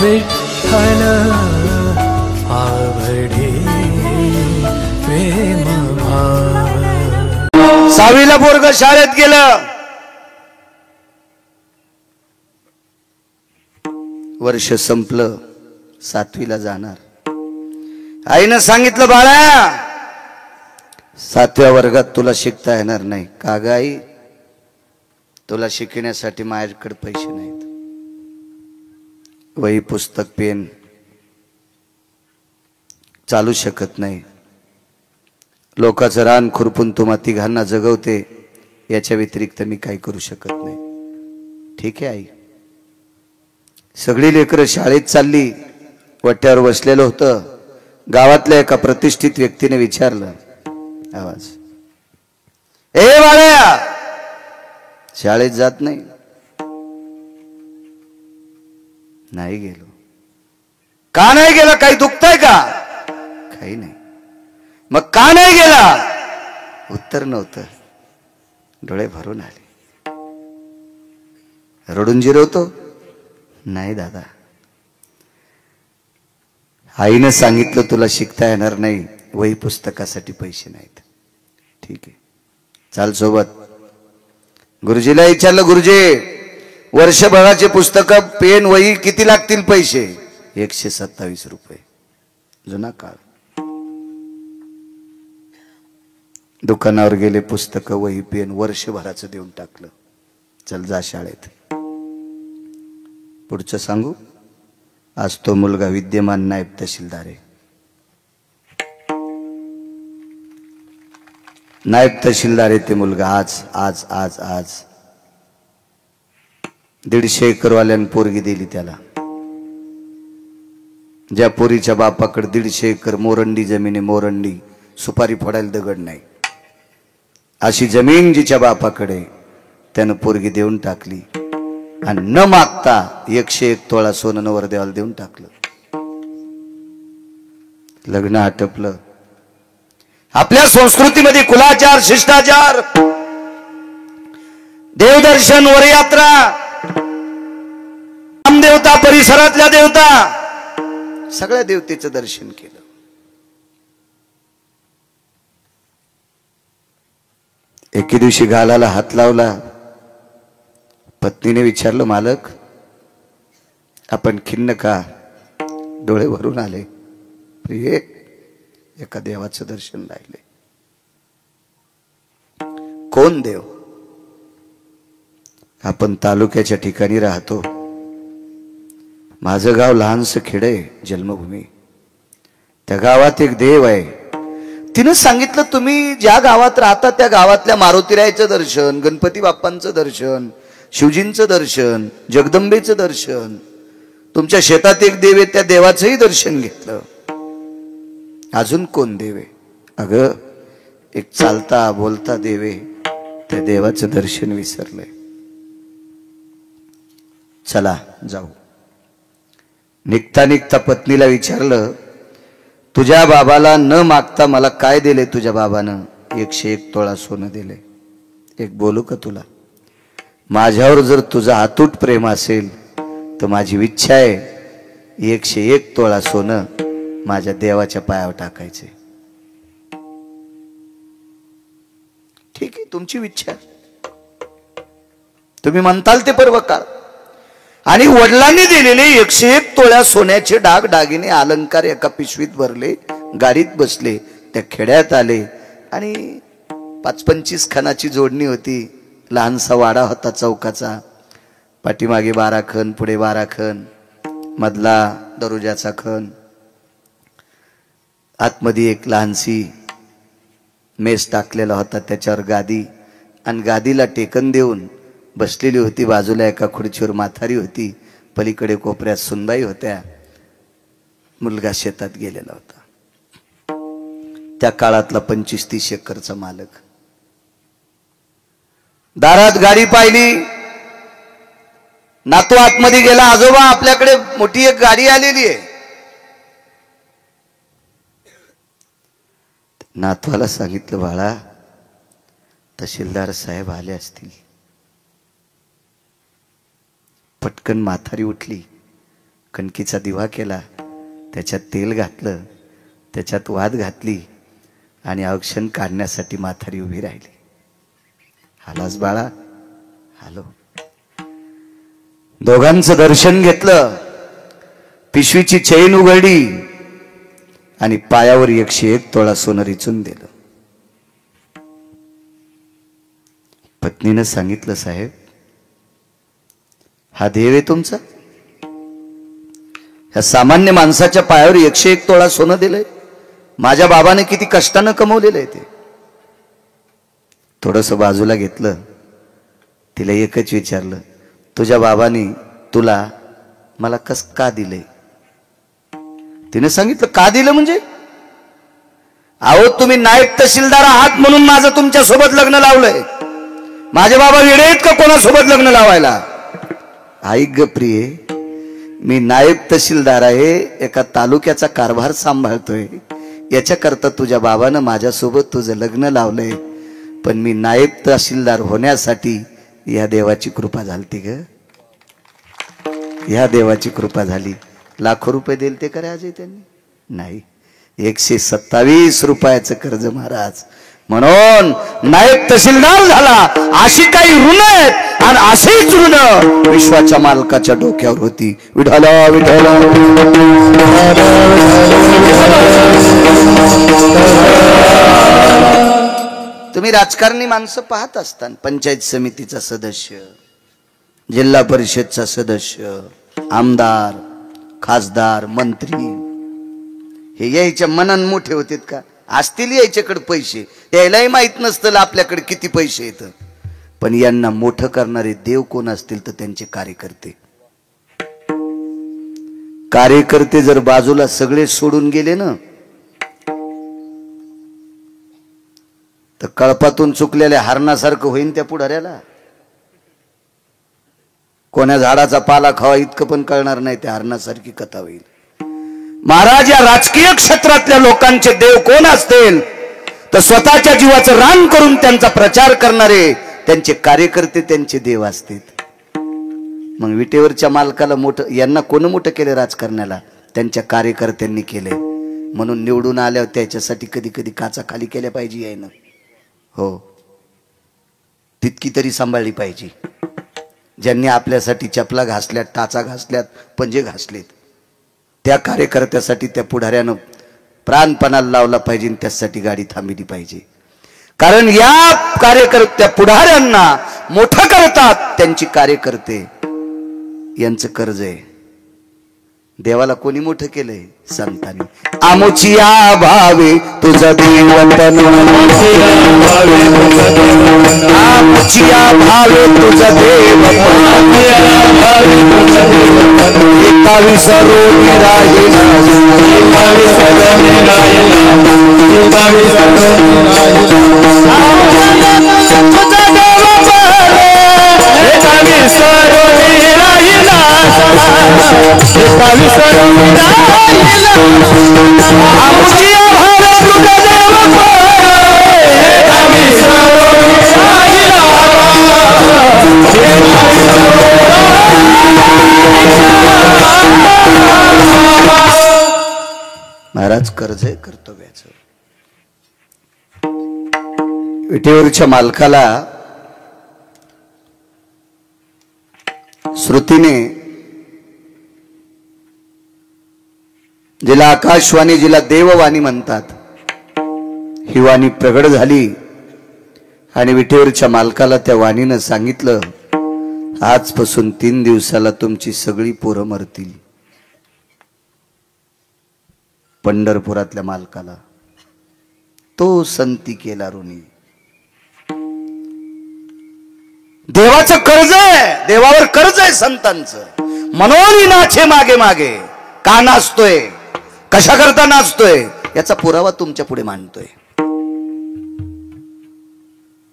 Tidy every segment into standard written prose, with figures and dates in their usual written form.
विठ्ठल आवडे प्रेम भाव। 6वीला पोरग शाळेत गेलं, वर्ष संपलं, 7वीला जाणार। आईनं सांगितलं बाळा 7व्या वर्गात तुला शिकता येणार नाही। का ग आई? तुला शिकण्यासाठी माझ्याकडे पैसे नाहीत, वही पुस्तक पेन चालू शकत नाही, लोकांचं रान खुरपून तुम्हा तिघांना जगवते, याच्या व्यतिरिक्त मी काही करू शकत नाही। ठीक आहे आई। सगळी लेकरं शाळेत चालली, वट्यावर बसलेलं होतं। गावातल्या एका प्रतिष्ठित व्यक्तीने विचारलं, आवाज, ए बाळ्या शाळेत जात नाही? नाही गेलो। का नाही गेला? काही दुखतंय का? काही नाही। मग का नाही गेला? उत्तर नव्हतं। डोळे भरून आले। रडून जिरवतो? नाही दादा, आईनं सांगितलं तुला शिकता येणार नाही, वही पुस्तकासाठी पैसे नाहीत। ठीक आहे, चाल सोबत। गुरुजीला विचारलं, गुरुजी वर्षभराचे पुस्तक पेन वही किती लागतील पैसे? 127 रुपये। जुना काळ। दुकानावर गेले, पुस्तक वही पेन वर्षभराचं देऊन टाकलं। चल जा शाळेत। पुढचं सांगू? आज तो मुलगा विद्यमान नायब तहसीलदार आहे। नायब तहसीलदार आहे ते मुलगा। आज आज आज आज 150 एकरवाल्यानं पोरगी दिली त्याला। ज्या पोरीच्या बापाकडे 150 एकर मोरंडी जमीन आहे, मोरंडी, सुपारी फोडायला दगड नाही, अशी जमीन जिच्या बापाकडे, त्यानं पोरगी देऊन टाकली आणि न मागता 101 तोळा सोनं नवरदेवाला देऊन टाकलं। लग्न आटपलं। आपल्या संस्कृतीमध्ये कुलाचार, शिष्टाचार, देवदर्शन, वरयात्रा, रामदेवता, परिसरातल्या देवता, सगळ्या देवतेचं दर्शन केलं। एके दिवशी गालाला हात लावला। पत्नीने विचारलं, मालक आपण खिन्न का? डोळे भरून आले। प्रिय, एका देवाचं दर्शन राहिले। कोण देव? आपण तालुक्याच्या ठिकाणी राहतो। माझं गाव लहानसं खेड आहे, जन्मभूमी। त्या गावात एक देव आहे। तिनं सांगितलं, तुम्ही ज्या गावात राहता त्या गावातल्या मारुतीरायाचं दर्शन, गणपती बाप्पांचं दर्शन, शिवजींचं दर्शन, जगदंबेचं दर्शन, तुमच्या शेतात एक देव आहे त्या देवाचंही दर्शन घेतलं। अजून कोण देव आहे? अगं एक चालता बोलता देव आहे, त्या देवाचं दर्शन विसरलंय। चला जाऊ। निघता निघता पत्नीला विचारलं, तुझ्या बाबाला न मागता मला काय दिले तुझ्या बाबानं? 101 तोळा सोनं दिले। एक बोलू का तुला? माझ्यावर जर तुझा अतूट प्रेम असेल तर माझी इच्छा आहे 101 तोळा सोनं माझ्या देवाच्या पायावर टाकायचे। ठीक आहे, तुमची इच्छा, तुम्ही म्हणताल ते पर्व काळ। आणि वडिलांनी दिलेले 101 तोळ्या सोन्याचे डाग दागिने अलंकार एका पिशवीत भरले, गाडीत बसले, त्या खेड्यात आले आणि 25 खणाची जोडणी होती। लहानसा वाडा होता चौकाचा, पाठीमागे 12 खण, पुढे 12 खण, मधला दरोजाचा खण, आतमध्ये एक लहानसी मेस टाकलेला होता, त्याच्यावर गादी, आणि गादीला टेकन देऊन बसलेली होती। बाजूला एका खुर्चीवर म्हातारी होती, पलीकडे कोपऱ्यात सुनबाई होत्या। मुलगा शेतात गेलेला होता। त्या काळातला 25-30 एकरचा मालक। दारात गाडी पाहिली, नातू आतमध्ये गेला, आजोबा आपल्याकडे मोठी एक गाडी आलेली आहे। नातवाला सांगितलं, बाळा तहसीलदार साहेब आले असतील। पटकन म्हातारी उठली, कणकीचा दिवा केला, त्याच्यात तेल घातलं, त्याच्यात वाद घातली आणि औक्षण काढण्यासाठी म्हातारी उभी राहिली. हालास बाळा? हालो. दोघांचं दर्शन घेतलं, पिशवीची चैन उघडली आणि पायावर 101 तोळा सोनं रिचून दिलं. पत्नीनं सांगितलं, साहेब हा देव आहे तुमचा? ह्या सामान्य माणसाच्या पायावर 101 तोळा सोनं दिलंय? माझ्या बाबाने किती कष्टानं कमवलेलं आहे ते. थोडंसं बाजूला घेतलं, तिला एकच विचारलं, तुझ्या बाबांनी तुला मला कस का दिलंय? तिने सांगितलं, का दिलं म्हणजे? अहो तुम्ही नायब तहसीलदार आहात म्हणून माझं तुमच्या सोबत लग्न लावलंय. माझे बाबा वेडे आहेत का कोणासोबत लग्न लावायला? ऐक ग प्रिये, मी नायब तहसीलदार आहे, एका तालुक्याचा कारभार सांभाळतोय. याच्याकरता तुझ्या बाबानं माझ्यासोबत तुझं लग्न लावलंय. पण मी नायब तहसीलदार होण्यासाठी या देवाची कृपा झाली ग. या देवाची कृपा झाली. लाखो रुपये दिले ते करे अजय त्यांनी? नाही, 127 रुपयाचं कर्ज महाराज. म्हणून नायब तहसीलदार झाला. अशी काही ऋण आहेत आणि अशीच ऋण विश्वाच्या मालकाच्या डोक्यावर होती. विठ्ठल विठ्ठल. तुम्ही राजकारणी माणसं पाहत असताना पंचायत समितीचा सदस्य, जिल्हा परिषदचा सदस्य, आमदार, खासदार, मंत्री हे यायच्या मनान मोठे होते का? असतील यायच्याकडे पैसे, यायलाही माहित नसतं आपल्याकडे किती पैसे येत. पण यांना मोठं करणारे देव कोण असतील तर त्यांचे कार्यकर्ते. कार्यकर्ते जर बाजूला सगळे सोडून गेले ना, तर कळपातून चुकलेल्या हरणासारखं होईन त्या पुढाऱ्याला. कोण्या झाडाचा पाला खावा इतकं पण कळणार नाही, त्या हरणासारखी कथा होईल. महाराज, या राजकीय क्षेत्रातल्या लोकांचे देव कोण असतील तर स्वतःच्या जीवाचं रान करून त्यांचा प्रचार करणारे त्यांचे कार्यकर्ते त्यांचे देव असतील. मग विटेवरच्या मालकाला मोठं, यांना कोण मोठं केलं राजकारण्याला? त्यांच्या कार्यकर्त्यांनी केले. म्हणून निवडून आल्यावर त्याच्यासाठी कधी कधी काचा खाली केल्या पाहिजे यायनं. हो, तितकी तरी सांभाळली पाहिजे. ज्यांनी आपल्यासाठी चपला घासल्यात, टाचा घासल्यात, पंजे घासलेत, त्या कार्यकर्त्यासाठी त्या पुढाऱ्यानं प्राणपणाला लावला पाहिजे. त्यासाठी गाडी थांबली पाहिजे. कारण या कार्यकर्त्या पुढाऱ्यांना मोठं करतात त्यांची कार्यकर्ते. यांचं कर्ज आहे. देवाला कोणी मोठं केलंय? संतांनी. आमुचिया भावे तुझं देवतन, आमुचिया भावे तुझं देवतन, एका विसरून राहिला, एका विसरून राहिला, एका विसरून राहिला. तुझं देवतन एका विसरून राहिला, एका विसरून राहिला. आमुचिया भावे तुझं देवतन, एका विसरून राहिला, एका विसरून महाराज. कर्ज आहे कर्तव्याचं. विटेवरच्या मालकाला श्रुतीने, जिला आकाशवाणी, जिला देववाणी म्हणतात, ही वाणी प्रगट झाली. आणि विटेवरच्या मालकाला त्या वाणीनं सांगितलं, आजपासून 3 दिवसाला तुमची सगळी पोरं मरतील. पंढरपुरातल्या मालकाला तो संती केला ऋणी. देवाचं कर्ज आहे, देवावर कर्ज आहे संतांचं. म्हणून नाचे मागे मागे. का नाचतोय, कशा करता नाचतोय, याचा पुरावा तुमच्या पुढे मांडतोय.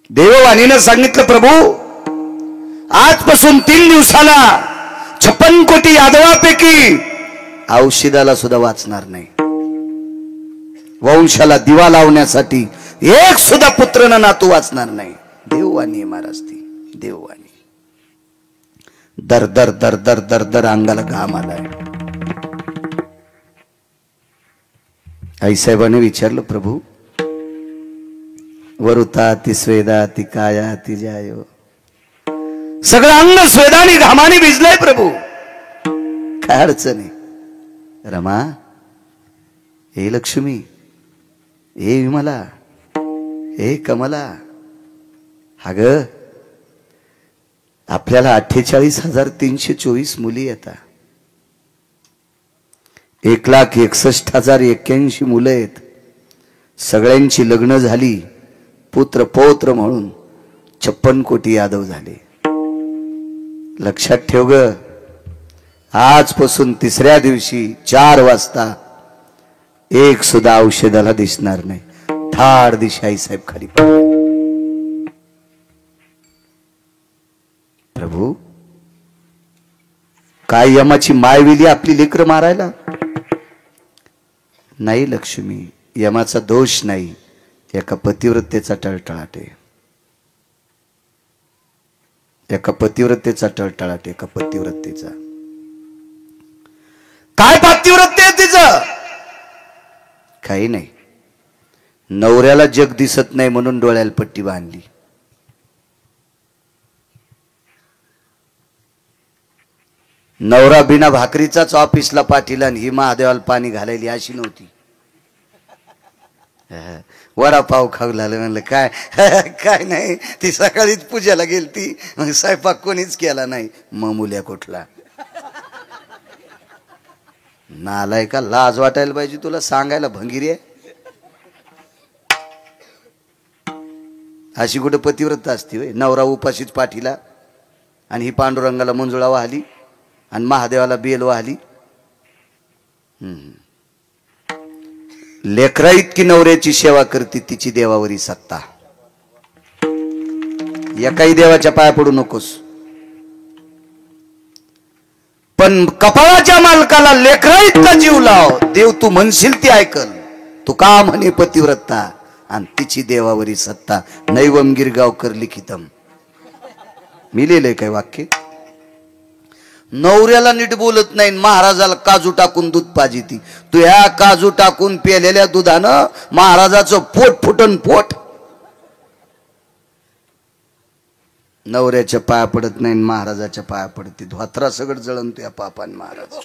देववाणीनं सांगितलं, प्रभू आजपासून 3 दिवसाला 56 कोटी यादवापैकी औषधाला सुद्धा वाचणार नाही. वंशाला दिवा लावण्यासाठी एक सुद्धा पुत्र न नातू वाचणार नाही. देववाणी महाराज, ती देववाणी. दर दर दर दर दर दर अंगाला घाम आलाय. आईसाहेबांनी विचारलं, प्रभू वरुता ती स्वेदा ती काया ती जायो, सगळं अंग स्वेदानी घामाने भिजलंय प्रभू, काय अडचण आहे? रमा, हे लक्ष्मी, हे विमला, हे कमला, हा ग आपल्याला 48,324 मुली येतात, 1,61,081 मुलं आहेत, सगळ्यांची लग्न झाली, पुत्र पौत्र म्हणून 56 कोटी यादव झाले. लक्षात ठेव ग, आजपासून तिसऱ्या दिवशी 4 वाजता एक सुद्धा औषधाला दिसणार नाही. थाड दिशा आईसाहेब खाली पडले. प्रभू, काय यमाची मायविली आपली लेकर मारायला? नाही लक्ष्मी, यमाचा दोष नाही, एका पतिव्रतेचा टळटळाट आहे, एका पतिव्रतेचा टळटळाट, एका पतिव्रतेचा. काय पतिव्रते आहे तिचं? काही नाही, नवऱ्याला जग दिसत नाही म्हणून डोळ्याला पट्टी बांधली. नवरा बिना भाकरीचाच ऑफिसला पाठीला आणि ही महादेवाला पाणी घालायली अशी नव्हती. वडापाव खाऊ लागलं, म्हणलं काय काय नाही, ती सकाळीच पूजेला गेलती, मग स्वयंपाक कोणीच केला नाही. मग मुल्या कुठला नालाय का, लाज वाटायला पाहिजे तुला सांगायला, भंगिरी आहे अशी कुठे पतिव्रत असते होय? नवरा उपाशीच पाठीला आणि ही पांडुरंगाला मंजुळा वाहली आणि महादेवाला बेल वाहली. लेकरा इतकी नवऱ्याची सेवा करते, तिची देवावरी सत्ता. एकाही देवाच्या पाया पडू नकोस, पण कपाळाच्या मालकाला लेकरा इतका जीव लाव, देव तू म्हणशील ती ऐकल. तू का म्हणे पतिव्रता आणि तिची देवावरी सत्ता. नैवम गिरगावकर लिखितम. मी लिहिलंय काय वाक्य? नवऱ्याला नीट बोलत नाही, महाराजाला काजू टाकून दूध पाजिती. तू ह्या काजू टाकून पेलेल्या दुधानं महाराजाचं पोट फुटन पोट. नवऱ्याच्या पाया पडत नाही, महाराजाच्या पाया पडते. धोत्रा सगळं जळण तुया पापान महाराज.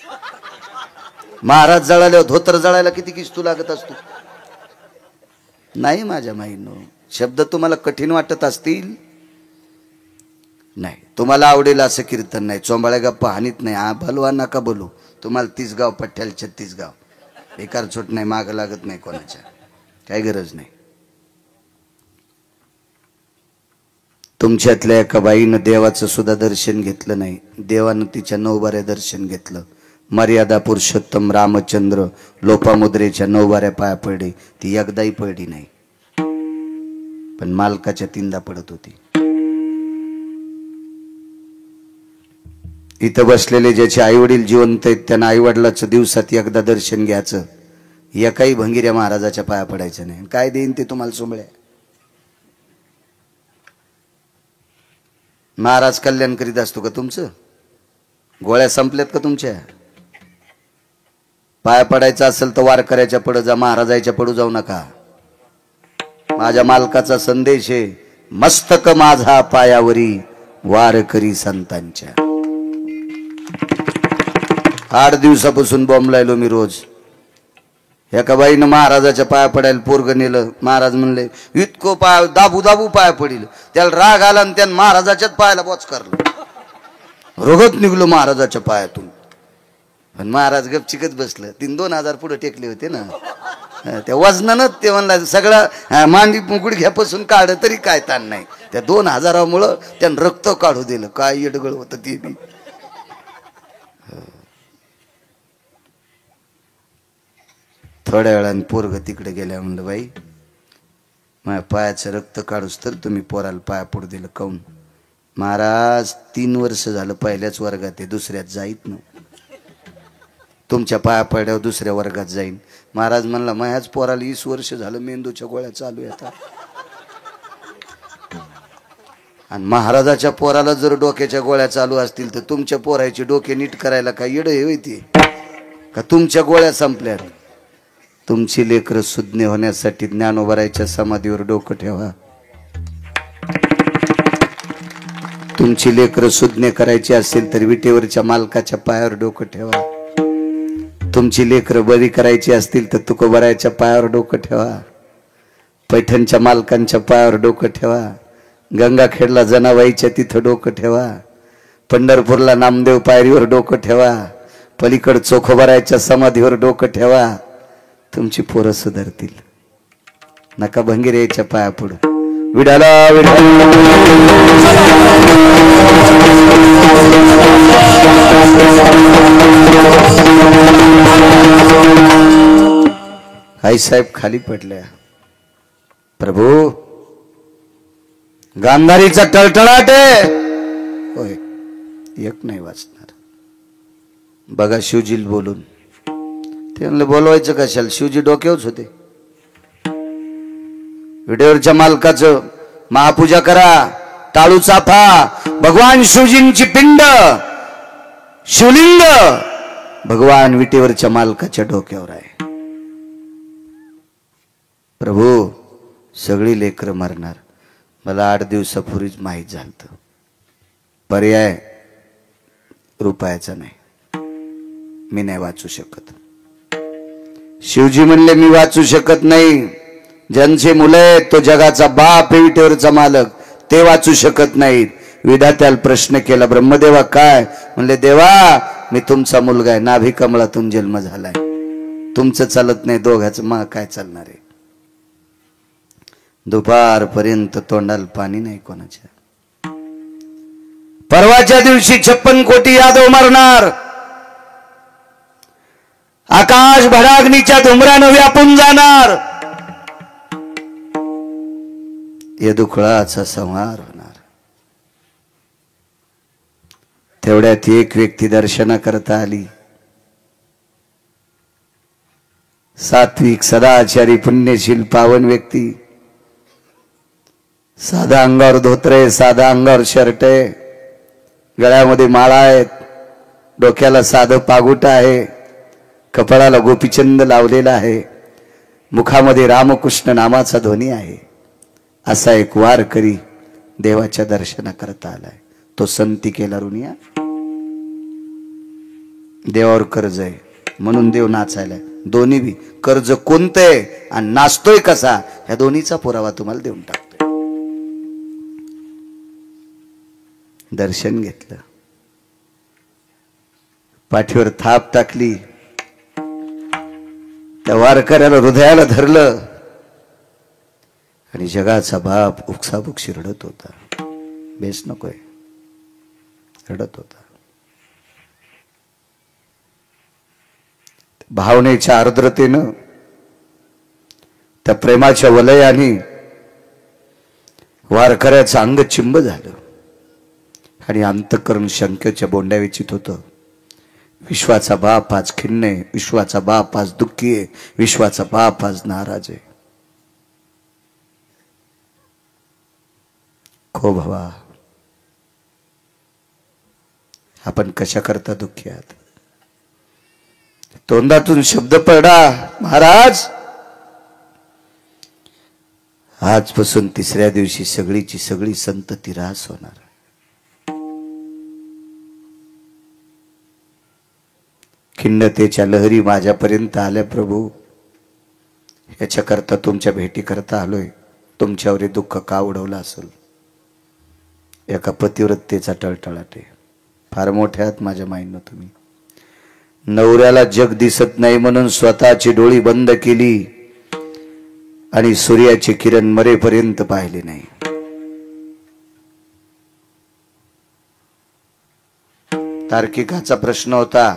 महाराज जळाल्यावर धोत्र जळायला किती किस्तू लागत असतो? नाही माझ्या माईनो, शब्द तुम्हाला कठीण वाटत असतील, नाही तुम्हाला आवडेल असं कीर्तन नाही, चोंबाळ्या गप्पा हानीत नाही. हा भलवा नका बोलू, तुम्हाला 30 गाव पठ्ठ्याला 36 गाव, बेकार छोट नाही, माग लागत नाही कोणाच्या, काही गरज नाही. तुमच्यातल्या एका बाईनं देवाचं सुद्धा दर्शन घेतलं नाही, देवानं तिच्या 9 बाऱ्या दर्शन घेतलं. मर्यादा पुरुषोत्तम रामचंद्र लोपामुद्रेच्या 9 बाऱ्या पाया पडले, ती एकदाही पडली नाही, पण मालकाच्या 3दा पडत होती. इथं बसलेले ज्याचे आई वडील जिवंत आहेत त्यांना आई वडिलाचं दिवसात एकदा दर्शन घ्यायचं, एकाही भंगिऱ्या महाराजाच्या पाया पडायचं नाही. काय देईन ते तुम्हाला सोंबळ्या? महाराज कल्याण करीत असतो का तुमचं? गोळ्या संपल्यात का तुमच्या? पाया पडायचं असेल तर वारकऱ्याच्या पड जा, महाराजाच्या पडू जाऊ नका. माझ्या मालकाचा संदेश आहे, मस्तक माझा पायावरी वारकरी संतांच्या. 8 दिवसापासून बॉम्बलायलो मी रोज. एका बाईनं महाराजाच्या पाया पडायला पोरग नेलं. महाराज म्हणले इतकं पाय दाबू दाबू पाया पडील. त्याला राग आला आणि त्यानं महाराजाच्याच पायाला बोच करलं. रोगत निघलो महाराजाच्या पायातून. पण महाराज गपचिकच बसलं. 3-2,000 पुढे टेकले होते ना, त्या वजनानं ते म्हणला सगळं मांडी गुडघ्यापासून काढ तरी काय ताण नाही. त्या 2,000मुळं त्यानं रक्त काढू दिलं. काय येडगळ होतं ते बी. थोड्या वेळाने पोरग तिकडे गेल्या. म्हणलं बाई माझ्या पायाचं रक्त काढूस तर तुम्ही पोराला पाया पडू दिलं काऊन? महाराज 3 वर्ष झालं पहिल्याच वर्गात आहे, दुसऱ्यात जाईत ना. तुमच्या पाया पडल्यावर दुसऱ्या वर्गात जाईन. महाराज म्हणला माझ्याच पोराला 20 वर्ष झालं मेंदूच्या गोळ्या चालू येतात. आणि महाराजाच्या पोराला जर डोक्याच्या गोळ्या चालू असतील तर तुमच्या पोराचे डोके नीट करायला काय येडं हे होती का? तुमच्या गोळ्या संपल्यात. तुमची लेकरं सुज्ञ होण्यासाठी ज्ञानोबारायच्या समाधीवर डोकं ठेवा. तुमची लेकरं सुज्ञ करायची असेल तर विटेवरच्या मालकाच्या पायावर डोकं ठेवा. तुमची लेकरं बरी करायची असतील तर तुकोबारायच्या पायावर डोकं ठेवा. पैठणच्या मालकांच्या पायावर डोकं ठेवा. गंगाखेडला जनाबाईच्या तिथं डोकं ठेवा. पंढरपूरला नामदेव पायरीवर डोकं ठेवा. पलीकड चोखोबारायच्या समाधीवर डोकं ठेवा. तुमची पोरं सुधारतील. नका भंगीरेच्या पाया पडू. विडाला आई साहेब खाली पडल्या. प्रभू गांधारीचा टळटळाट आहे. होय, एक नाही वाचणार. बघा शिवजीला बोलून. ते म्हणले बोलवायचं कशाला, शिवजी डोक्यावरच होते. विटेवरच्या मालकाचं महापूजा करा. टाळू चाफा भगवान शिवजींची पिंड शिवलिंग भगवान विटेवरच्या मालकाच्या डोक्यावर आहे. प्रभू सगळी लेकरं मरणार. मला 8 दिवसापूर्वीच माहीत झालं. पर्याय रुपयाचा नाही. मी नाही वाचू शकत. शिवजी म्हणले मी वाचू शकत नाही. ज्यांचे मुलं आहेत तो जगाचा बाप आहे, विटेवरचा मालक, ते वाचू शकत नाहीत. विधात्याला प्रश्न केला, ब्रह्मदेवा काय? म्हणले देवा मी तुमचा मुलगा आहे. नाभी कमळातून जन्म झालाय. तुमचं चालत नाही, दोघांचं मा काय चालणार आहे? दुपारपर्यंत तोंडाला पाणी नाही कोणाच्या. परवाच्या दिवशी 56 कोटी यादव मरणार. आकाश भडाग्नीच्या धुमरानं व्यापून जाणार. यदुकुळाचा संहार होणार. तेवढ्यात एक व्यक्ती दर्शनाकरता आली. सात्विक सदाचारी पुण्यशील पावन व्यक्ती. साधा अंगावर धोतर, साधा अंगावर शर्ट आहे, गळ्यामध्ये माळा आहेत, डोक्याला साधं पागुट आहे, कपाळाला गोपीचंद लावलेला आहे, मुखामध्ये रामकृष्ण नामाचा ध्वनी आहे. असा एक वारकरी देवाच्या दर्शनाकरता आलाय. तो संती केला रुनिया. देवावर कर्ज आहे म्हणून देव नाचायला. दोन्ही बी कर्ज कोणतंय आणि नाचतोय कसा, ह्या दोन्हीचा पुरावा तुम्हाला देऊन टाकतोय. दर्शन घेतलं, पाठीवर थाप टाकली, त्या वारकऱ्याला हृदयाला धरलं आणि जगाचा बाप उकसाबुकशी रडत होता. बेस नकोय, रडत होता. भावनेच्या आर्द्रतेनं, त्या प्रेमाच्या वलयाने वारकऱ्याचं अंग चिंब झालं आणि अंतःकरण शंकेच्या बोंड्या विचित होतं. विश्वाचा बाप आज खिन्न आहे, विश्वाचा बाप आज दुःखी आहे, विश्वाचा बाप आज नाराज आहे. खो भवा, आपण कशा करता दुःखी आहात? तोंडातून शब्द पडा, महाराज आजपासून 3ऱ्या दिवशी सगळीची सगळी संतती ऱ्हास होणार. खिन्नतेच्या लहरी माझ्यापर्यंत आल्या प्रभू. याच्याकरता तुमच्या भेटी करता आलोय. तुमच्यावर हे दुःख का उडवलं असेल? एका पतिव्रतेचा टळटळाट आहे. फार मोठ्या आहात माझ्या माईनं तुम्ही. नवऱ्याला जग दिसत नाही म्हणून स्वतःची डोळी बंद केली आणि सूर्याचे किरण मरेपर्यंत पाहिले नाही. तार्किकाचा प्रश्न होता,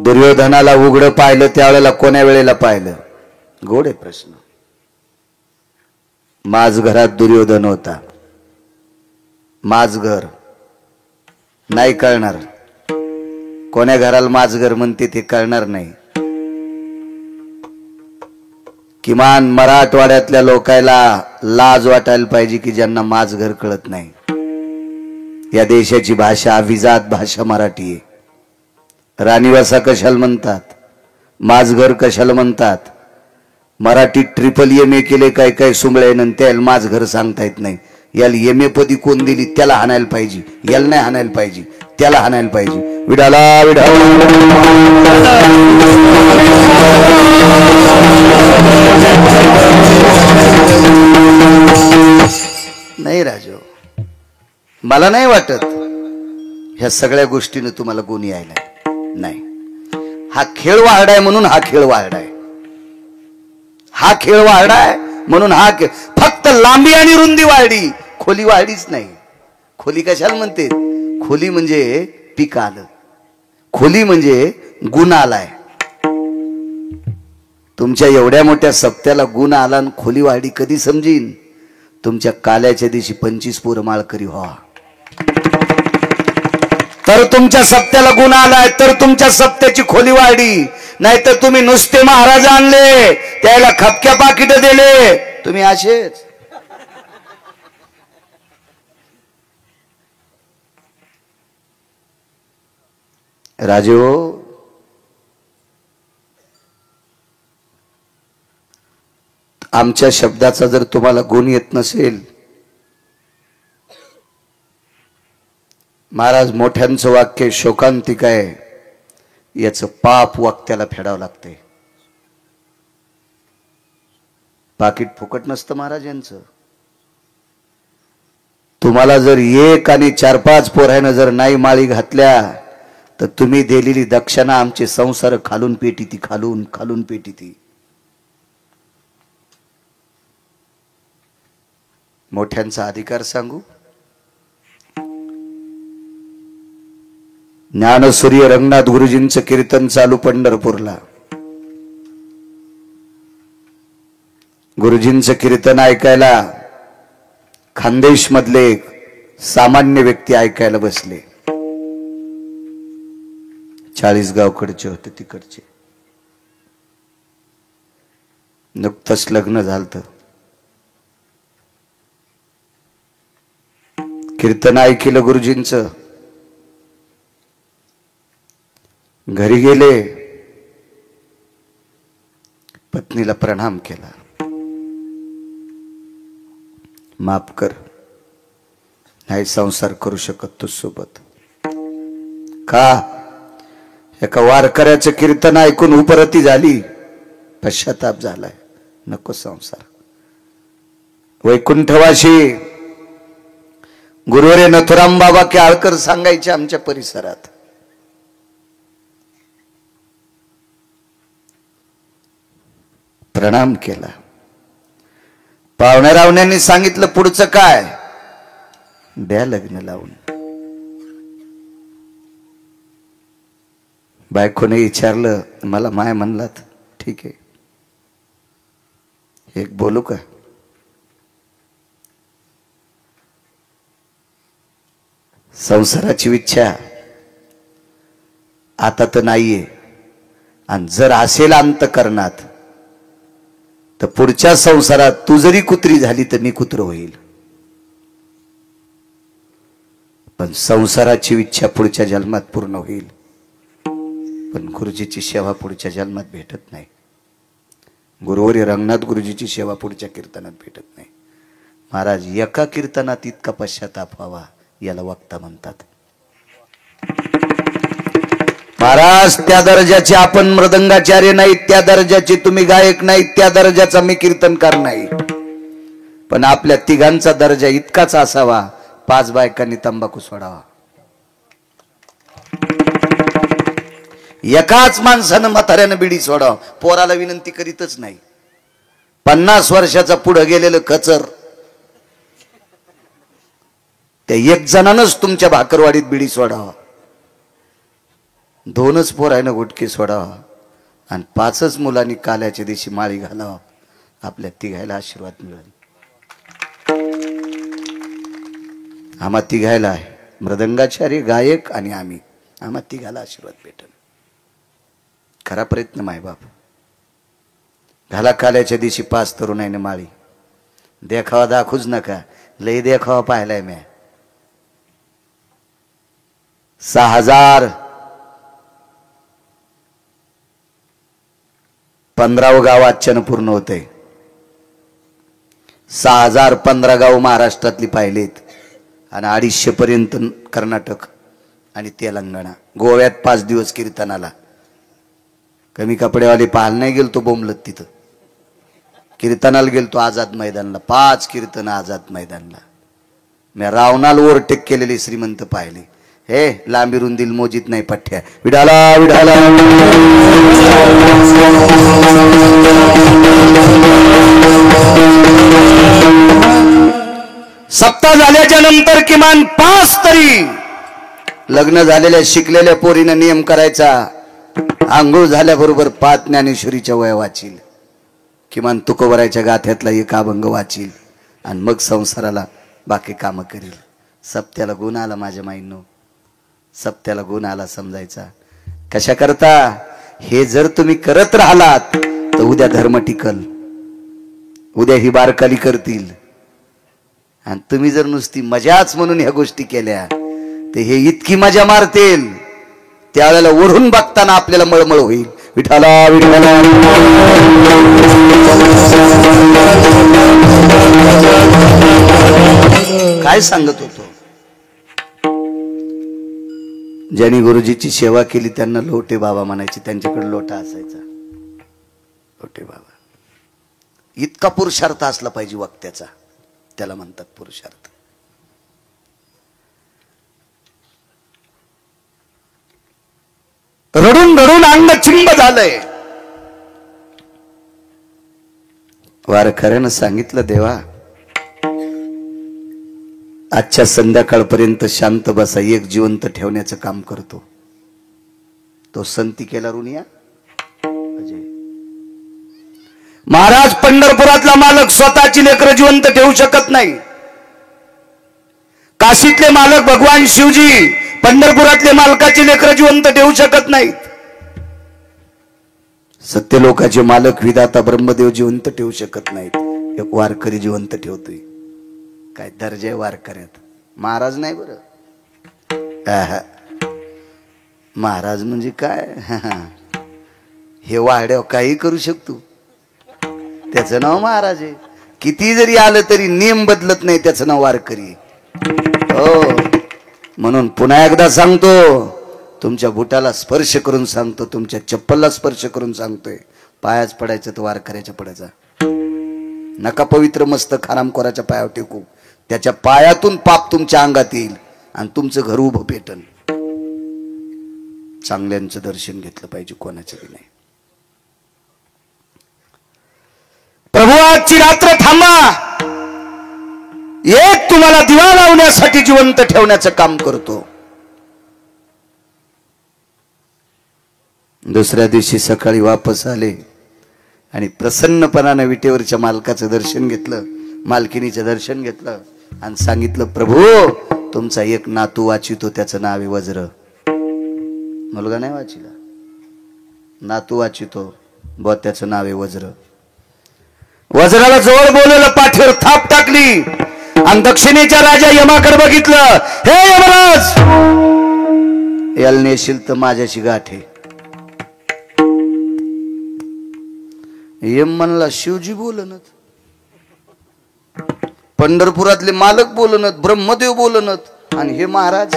दुर्योधनाला उघड पाहिलं त्यावेळेला कोण्या वेळेला पाहिलं? गोड आहे प्रश्न. माझ घरात दुर्योधन होता. माझ घर नाही कळणार. कोण्या घराला माझ घर म्हणते ते कळणार नाही. किमान मराठवाड्यातल्या लोकायला लाज वाटायला पाहिजे की ज्यांना माझ घर कळत नाही. या देशाची भाषा अभिजात भाषा मराठी आहे. राणीवासा कशाला म्हणतात? माझघर कशाला म्हणतात? मराठीत MA केले काय काय सुंबळे त्याला माझघर सांगता येत नाही. याला MA पदी कोण दिली त्याला हाणायला पाहिजे, याला नाही हाणायला पाहिजे, त्याला हाणायला पाहिजे. विडाला विडा नाही राजो, मला नाही वाटत ह्या सगळ्या गोष्टीने तुम्हाला गुण यायला नाही. हा खेळ वाढाय म्हणून हा खेळ वाढाय, हा खेळ वाढाय म्हणून हा खेळ. फक्त लांबी आणि रुंदी वाढली, खोली वाढलीच नाही. खोली कशाला म्हणते? खोली म्हणजे पीक आलं, खोली म्हणजे गुण आलाय. तुमच्या एवढ्या मोठ्या सप्त्याला गुण आला आणि खोली वाढली कधी समजीन? तुमच्या काल्याच्या दिवशी 25 पोरं माळकरी व्हा, तर तुमच्या सप्त्याला गुण आलाय, तर तुमच्या सप्त्याची खोली वाढली. नाहीतर तुम्ही नुसते महाराज आणले, त्याला खपक्या पाकिट दिले, तुम्ही असेच. राजो, आमच्या शब्दाचा जर तुम्हाला गुण येत नसेल, महाराज मोठ्यांचं वाक्य शोकांतिक आहे, याचं पाप वाक्याला फेडावं लागते. पाकिट फुकट नसतं महाराज यांचं. तुम्हाला जर 1 आणि 4-5 पोरानं जर नाही माळी घातल्या, तर तुम्ही दिलेली दक्षिणा आमचे संसार खालून पेटी ती, खालून खालून पेटी ती. मोठ्यांचा अधिकार सांगू? ज्ञानसूर्य रंगनाथ गुरुजींचं कीर्तन चालू पंढरपूरला. गुरुजींचं कीर्तन ऐकायला खानदेश मधले सामान्य व्यक्ती ऐकायला बसले. 40 गावकडचे होते तिकडचे. नुकतंच लग्न झालं. कीर्तन ऐकलं गुरुजींचं, घरी गेले, पत्नीला प्रणाम केला. माफ कर, नाही संसार करू शकत तू सोबत. का? एका वारकऱ्याचं कीर्तन ऐकून उपरती झाली, पश्चाताप झालाय, नको संसार. वैकुंठवाशी गुरुवरे नथुराम बाबा केळकर सांगायचे आमच्या परिसरात, प्रणाम केला. पाहुण्यारावण्यांनी सांगितलं पुढचं काय? द्या लग्न लावून. बायकोने विचारलं, मला माय म्हणलात, ठीक आहे, एक बोलू का? संसाराची इच्छा आता तर नाहीये, आणि जर असेल अंतकरणात तर पुढच्या संसारात तू जरी कुत्री झाली तर मी कुत्र होईल. पण संसाराची इच्छा पुढच्या जन्मात पूर्ण होईल, पण गुरुजीची सेवा पुढच्या जन्मात भेटत नाही. गुरुवरी रंगनाथ गुरुजीची सेवा पुढच्या कीर्तनात भेटत नाही. महाराज, एका कीर्तनात इतका पश्चाताप व्हावा याला वक्ता म्हणतात. महाराज, त्या दर्जाचे आपण मृदंगाचार्य नाही, त्या दर्जाचे तुम्ही गायक नाही, त्या दर्जाचा मी कीर्तनकार नाही, पण आपल्या तिघांचा दर्जा इतकाच असावा, 5 बायकांनी तंबाखू सोडावा. एकाच माणसानं म्हाताऱ्यानं बिडी सोडाव, पोराला विनंती करीतच नाही. 50 वर्षाचा पुढे गेलेलं कचर, त्या 1 जणानच तुमच्या भाकरवाडीत बिडी सोडावा, 2च पोरानं गुटकी सोडावा, आणि 5च मुलांनी काल्याच्या दिवशी माळी घालावा. आपल्या तिघायला आशीर्वाद मिळेल. आम्हा तिघायला आहे, मृदंगाचार्य, गायक आणि आम्ही, आम्हा तिघाला आशीर्वाद भेटेल. खरा प्रयत्न मायबाप. घाला काल्याच्या दिवशी 5 तरुणाईने माळी. देखावा दाखवूच नका, लय देखावा पाहिलाय मी. 6000 15वं गाव आजच्यानं पूर्ण होते. 6015 गाव महाराष्ट्रातली पाहिलेत आणि 250 पर्यंत कर्नाटक आणि तेलंगणा. गोव्यात 5 दिवस कीर्तनाला. कमी कपडेवाले पाहायला नाही गेलतो बोंबलत, तिथं कीर्तनाला गेलतो आझाद मैदानला. 5 कीर्तन आझाद मैदानला. मी रावणाला ओव्हरटेक केलेले श्रीमंत पाहिले. हे लांबी रुंदील मोजीत नाही पठ्ठ्या. विडाला विडाला सप्ताह झाल्याच्या नंतर किमान 5 तरी लग्न झालेल्या शिकलेल्या पोरीनं नियम करायचा. आंघोळ झाल्याबरोबर 5 ज्ञानेश्वरीच्या वया वाचील, किमान तुकोबरायच्या गाथ्यातला एक अभंग वाचील आणि मग संसाराला बाकी कामं करील. सप्त्याला गुण आला माझ्या माईंनो, सप्त्याला गुण आला समजायचा. कशा करता? हे जर तुम्ही करत राहिलात तर उद्या धर्म टिकल, उद्या ही बारकाली करतील. आणि तुम्ही जर नुसती मजाच म्हणून ह्या गोष्टी केल्या तर हे इतकी मजा मारतील, त्यावेळेला ओढून बघताना आपल्याला मळमळ होईल. विठाला विठाला काय सांगत होतो? ज्यांनी गुरुजीची सेवा केली त्यांना लोटे बाबा म्हणायचे. त्यांच्याकडे लोटा असायचा, लोटे बाबा. इतका पुरुषार्थ असला पाहिजे वक्त्याचा, त्याला म्हणतात पुरुषार्थ. रडून रडून अंग चिंब झालंय. वारकऱ्यानं सांगितलं, देवा आजच्या संध्याकाळपर्यंत शांत बसा, एक जिवंत ठेवण्याचं काम करतो. तो संती केला ऋणिया अजय. महाराज पंढरपुरातला मालक स्वतःची लेकरं जिवंत ठेवू शकत नाही. काशीतले मालक भगवान शिवजी पंढरपुरातले मालकाची लेकरं जिवंत ठेवू शकत नाहीत. सत्यलोकाचे मालक विधाता ब्रह्मदेव जिवंत ठेवू शकत नाहीत. एक वारकरी जिवंत ठेवतोय. काय दर्जा आहे वारकऱ्यात. महाराज नाही बरं, महाराज म्हणजे काय, हे वाड्यावर काही करू शकतो, त्याचं नाव महाराज आहे. किती जरी आलं तरी नियम बदलत नाही, त्याचं नाव वारकरी. हो, म्हणून पुन्हा एकदा सांगतो, तुमच्या बुटाला स्पर्श करून सांगतो, तुमच्या चप्पलला स्पर्श करून सांगतोय, पायाच पडायचं तर वारकऱ्याच्या पडायचा. नका पवित्र मस्तक हरामखोराच्या पायावर टेकू. त्याच्या पायातून पाप तुमच्या अंगात येईल आणि तुमचं घर उभं पेटन. चांगल्यांचं दर्शन घेतलं पाहिजे, कोणाचं बी नाही. प्रभू आजची रात्र थांबा, एक तुम्हाला दिवा लावण्यासाठी जिवंत ठेवण्याचं काम करतो. दुसऱ्या दिवशी सकाळी वापस आले आणि प्रसन्नपणाने विटेवरच्या मालकाचं दर्शन घेतलं, मालकिनीचं दर्शन घेतलं आणि सांगितलं, प्रभू तुमचा एक नातू वाचितो, त्याचं नाव आहे वज्र. मुलगा नाही वाचिला, नातू वाचितो, ब त्याचं नाव आहे वज्र. वज्राला जवळ बोलवलं, पाठीवर थाप टाकली आणि दक्षिणेच्या राजा यमाकडे बघितलं. हे यमराज, याला नेशील तर माझ्याशी गाठ आहे. यम म्हणला, शिवजी बोलणत, पंढरपुरातले मालक बोलणत, ब्रह्मदेव बोलणत, आणि हे महाराज.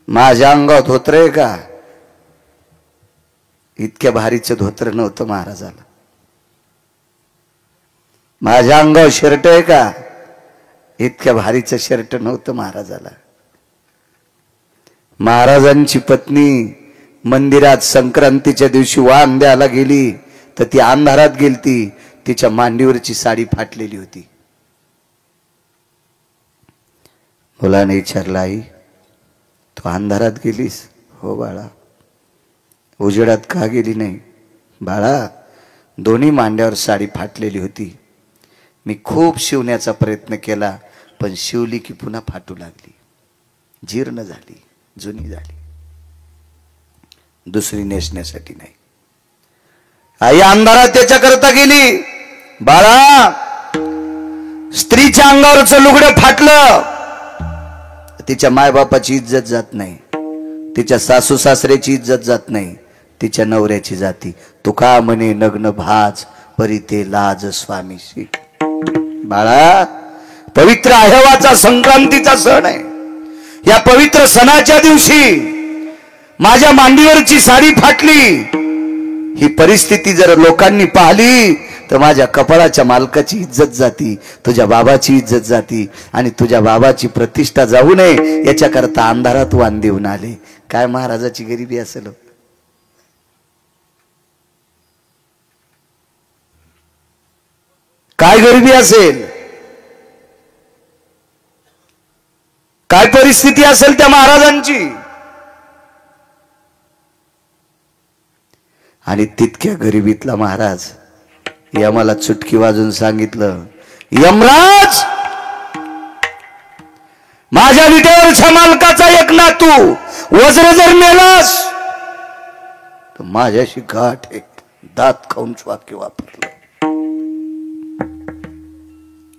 माझ्या अंगावर धोत्र आहे का? इतक्या भारीचं धोत्र नव्हतं महाराजाला. माझ्या अंगावर शर्ट आहे का? इतक्या भारीचं शर्ट नव्हतं महाराजाला. महाराजांची पत्नी मंदिरात संक्रांतीच्या दिवशी वाण द्यायला गेली तर ती अंधारात गेलती. तिच्या मांडीवरची साडी फाटलेली होती. मुलाने विचारलं, आई तू अंधारात गेलीस? हो बाळा. उजेडात का गेली नाही? बाळा, दोन्ही मांड्यावर साडी फाटलेली होती. मी खूप शिवण्याचा प्रयत्न केला, पण शिवली की पुन्हा फाटू लागली, जीर्ण झाली, जुनी झाली. दुसरी नेसण्यासाठी नाही. आई अंधारात त्याच्याकरता गेली. बाळा, स्त्रीच्या अंगावरचं लुगडं फाटलं, तिच्या मायबापाची इज्जत जात नाही, तिच्या सासू सासऱ्याची इज्जत जात नाही, तिच्या नवऱ्याची जाती. तुका म्हणे नग्न भाज परी ते लाज स्वामीशी. बाळा, पवित्र अहेवाचा संक्रांतीचा सण आहे. या पवित्र सणाच्या दिवशी माझ्या मांडीवरची साडी फाटली ही परिस्थिती जर लोकांनी पाहिली तर माझ्या कपाळाच्या मालकाची इज्जत जाती, तुझ्या बाबाची इज्जत जाती आणि तुझ्या बाबाची प्रतिष्ठा जाऊ नये याच्याकरता अंधारात वाण देऊन आले. काय महाराजाची गरिबी असेल, काय गरिबी असेल, काय परिस्थिती असेल त्या महाराजांची. आणि तितक्या गरिबीतला महाराज यमाला चुटकी वाजून सांगितलं, यमराज, माझ्या विटेवरच्या मालकाचा एक नातू वज्र जर मेलास तर माझ्याशी गाठ आहे. दात खाऊन वाक्य वापरलं.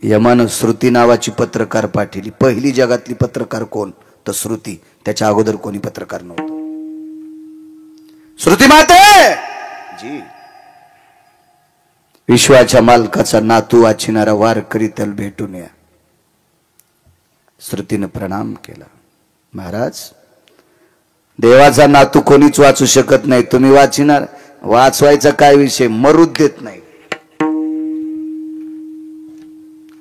यमानं श्रुती नावाची पत्रकार पाठवली. पहिली जगातली पत्रकार कोण तर श्रुती. त्याच्या अगोदर कोणी पत्रकार नव्हतं. श्रुती माते जी, विश्वाच्या मालकाचा नातू वाचिणारा वारकरी त्याला भेटून या. श्रुतीने प्रणाम केला. महाराज, देवाचा नातू कोणीच वाचू शकत नाही, तुम्ही वाचिणार. वाचवायचा काय विषय, मरूच देत नाही.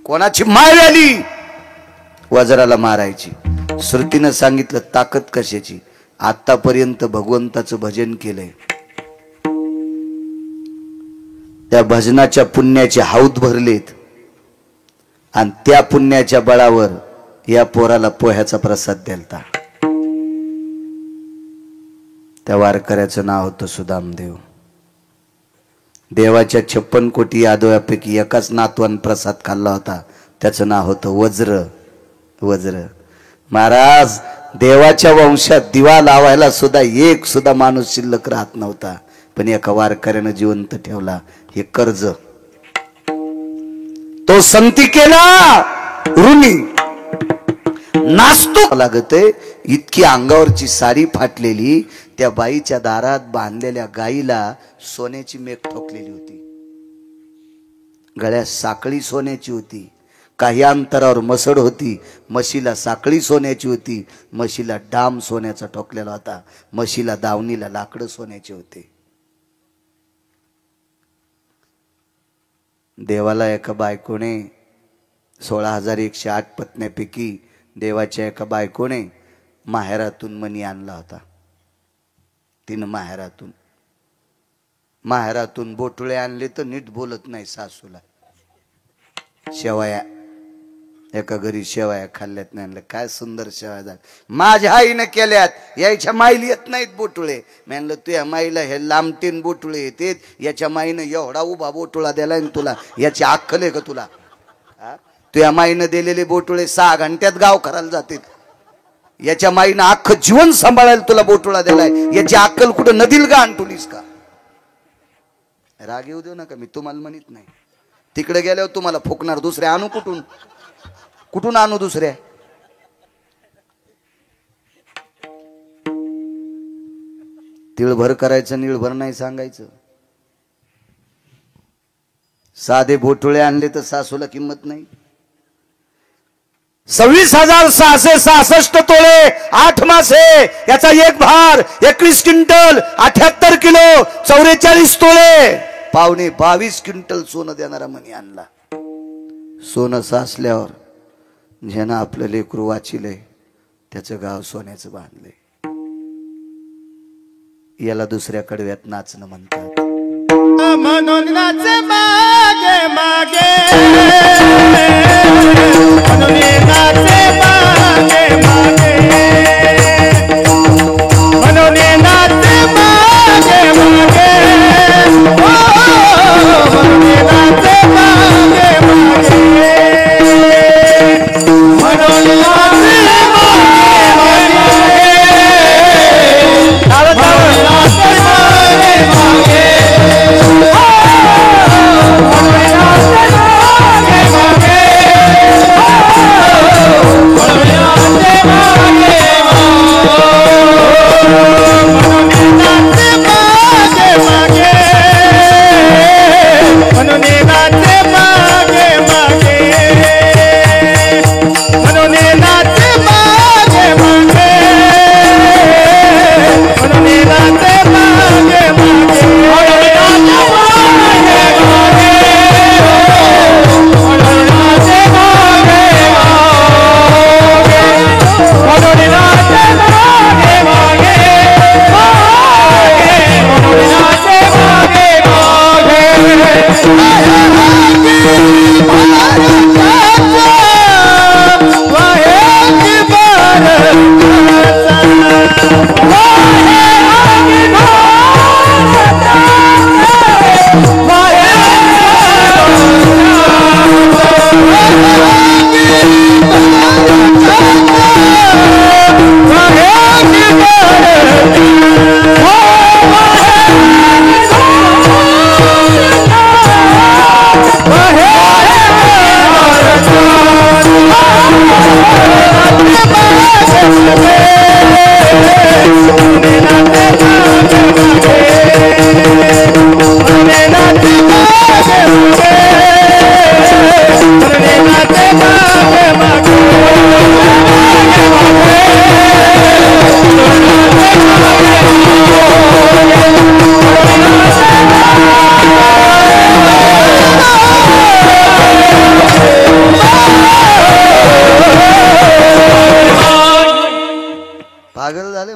कोणाची माय आली वज्राला मारायची. श्रुतीनं सांगितलं, ताकद कशाची, आतापर्यंत भगवंताचं भजन केलंय, त्या भजनाच्या पुण्याचे हौद भरलेत आणि त्या पुण्याच्या बळावर या पोराला पोह्याचा प्रसाद द्यालता. त्या वारकऱ्याचं नाव होतं सुदामदेव. देवाच्या 56 कोटी यादवापैकी एकाच नातवान प्रसाद खाल्ला होता, त्याचं नाव होतं वज्र. वज्र. महाराज, देवाच्या वंशात दिवा लावायला सुद्धा एक सुद्धा माणूस शिल्लक राहत नव्हता, पण एका वारकऱ्यानं जिवंत ठेवला. हे कर्ज तो संती केला ऋणी नाचतो लागते. इतकी अंगावरची साडी फाटलेली, त्या बाईच्या दारात बांधलेल्या गाईला सोन्याची मेख ठोकलेली होती. गळ्यात साखळी सोन्याची होती. काही अंतरावर मसड होती, म्हशीला साखळी सोन्याची होती, म्हशीला डाम सोन्याचा ठोकलेला होता, म्हशीला दावणीला लाकडं सोन्याचे होते. देवाला एका बायकोने 16,108 पत्न्यापैकी देवाच्या एका बायकोने माहेरातून मणी आणला होता. तिनं माहेरातून बोटुळे आणले तर नीट बोलत नाही सासूला. शेवया एका घरी शेवया खाल्ल्यात नाही आणलं. काय सुंदर शेवया झाल्या, माझ्या आईनं केल्यात, याच्या माईला येत नाहीत बोटुळे. म्हणलं तुझ्या माईला हे लांबटीन बोटुळे येतेत, याच्या माईनं एवढा उभा बोटुळा दिलाय ना तुला, याची अक्कल आहे का तुला? तुझ्या माईनं दिलेले बोटुळे 6 घंट्यात गाव करायला जातील. याच्या माईनं अख्खं जीवन सांभाळायला तुला बोटुळा दिलाय, याची अक्कल कुठं नदील का आणतुलीस का? राग येऊ देऊ नका, मी तुम्हाला म्हणत नाही. तिकडे गेल्यावर तुम्हाला फुकणार. दुसऱ्या आणू कुठून आणू दुसऱ्या? तिळभर करायचं, निळभर नाही सांगायचं. साधे बोटुळे आणले तर सासूला किंमत नाही. 26,666 तोळे 8 मासे, याचा एक भार 21 क्विंटल 78 किलो 44 तोळे, पावणे 22 क्विंटल सोनं देणारा मणी आणला. सोनं साचल्यावर ज्यानं आपलं लेकरू वाचिलंय त्याचं गाव सोन्याचं बांधलंय. याला दुसऱ्या कडव्यात नाचणं म्हणतात. म्हणून नाचे मागे मागे, म्हणून नाचे मागे मागे, म्हणून नाचे मागे मागे, म्हणून नाचे मागे मागे, म्हणून नाचे मागे मागे,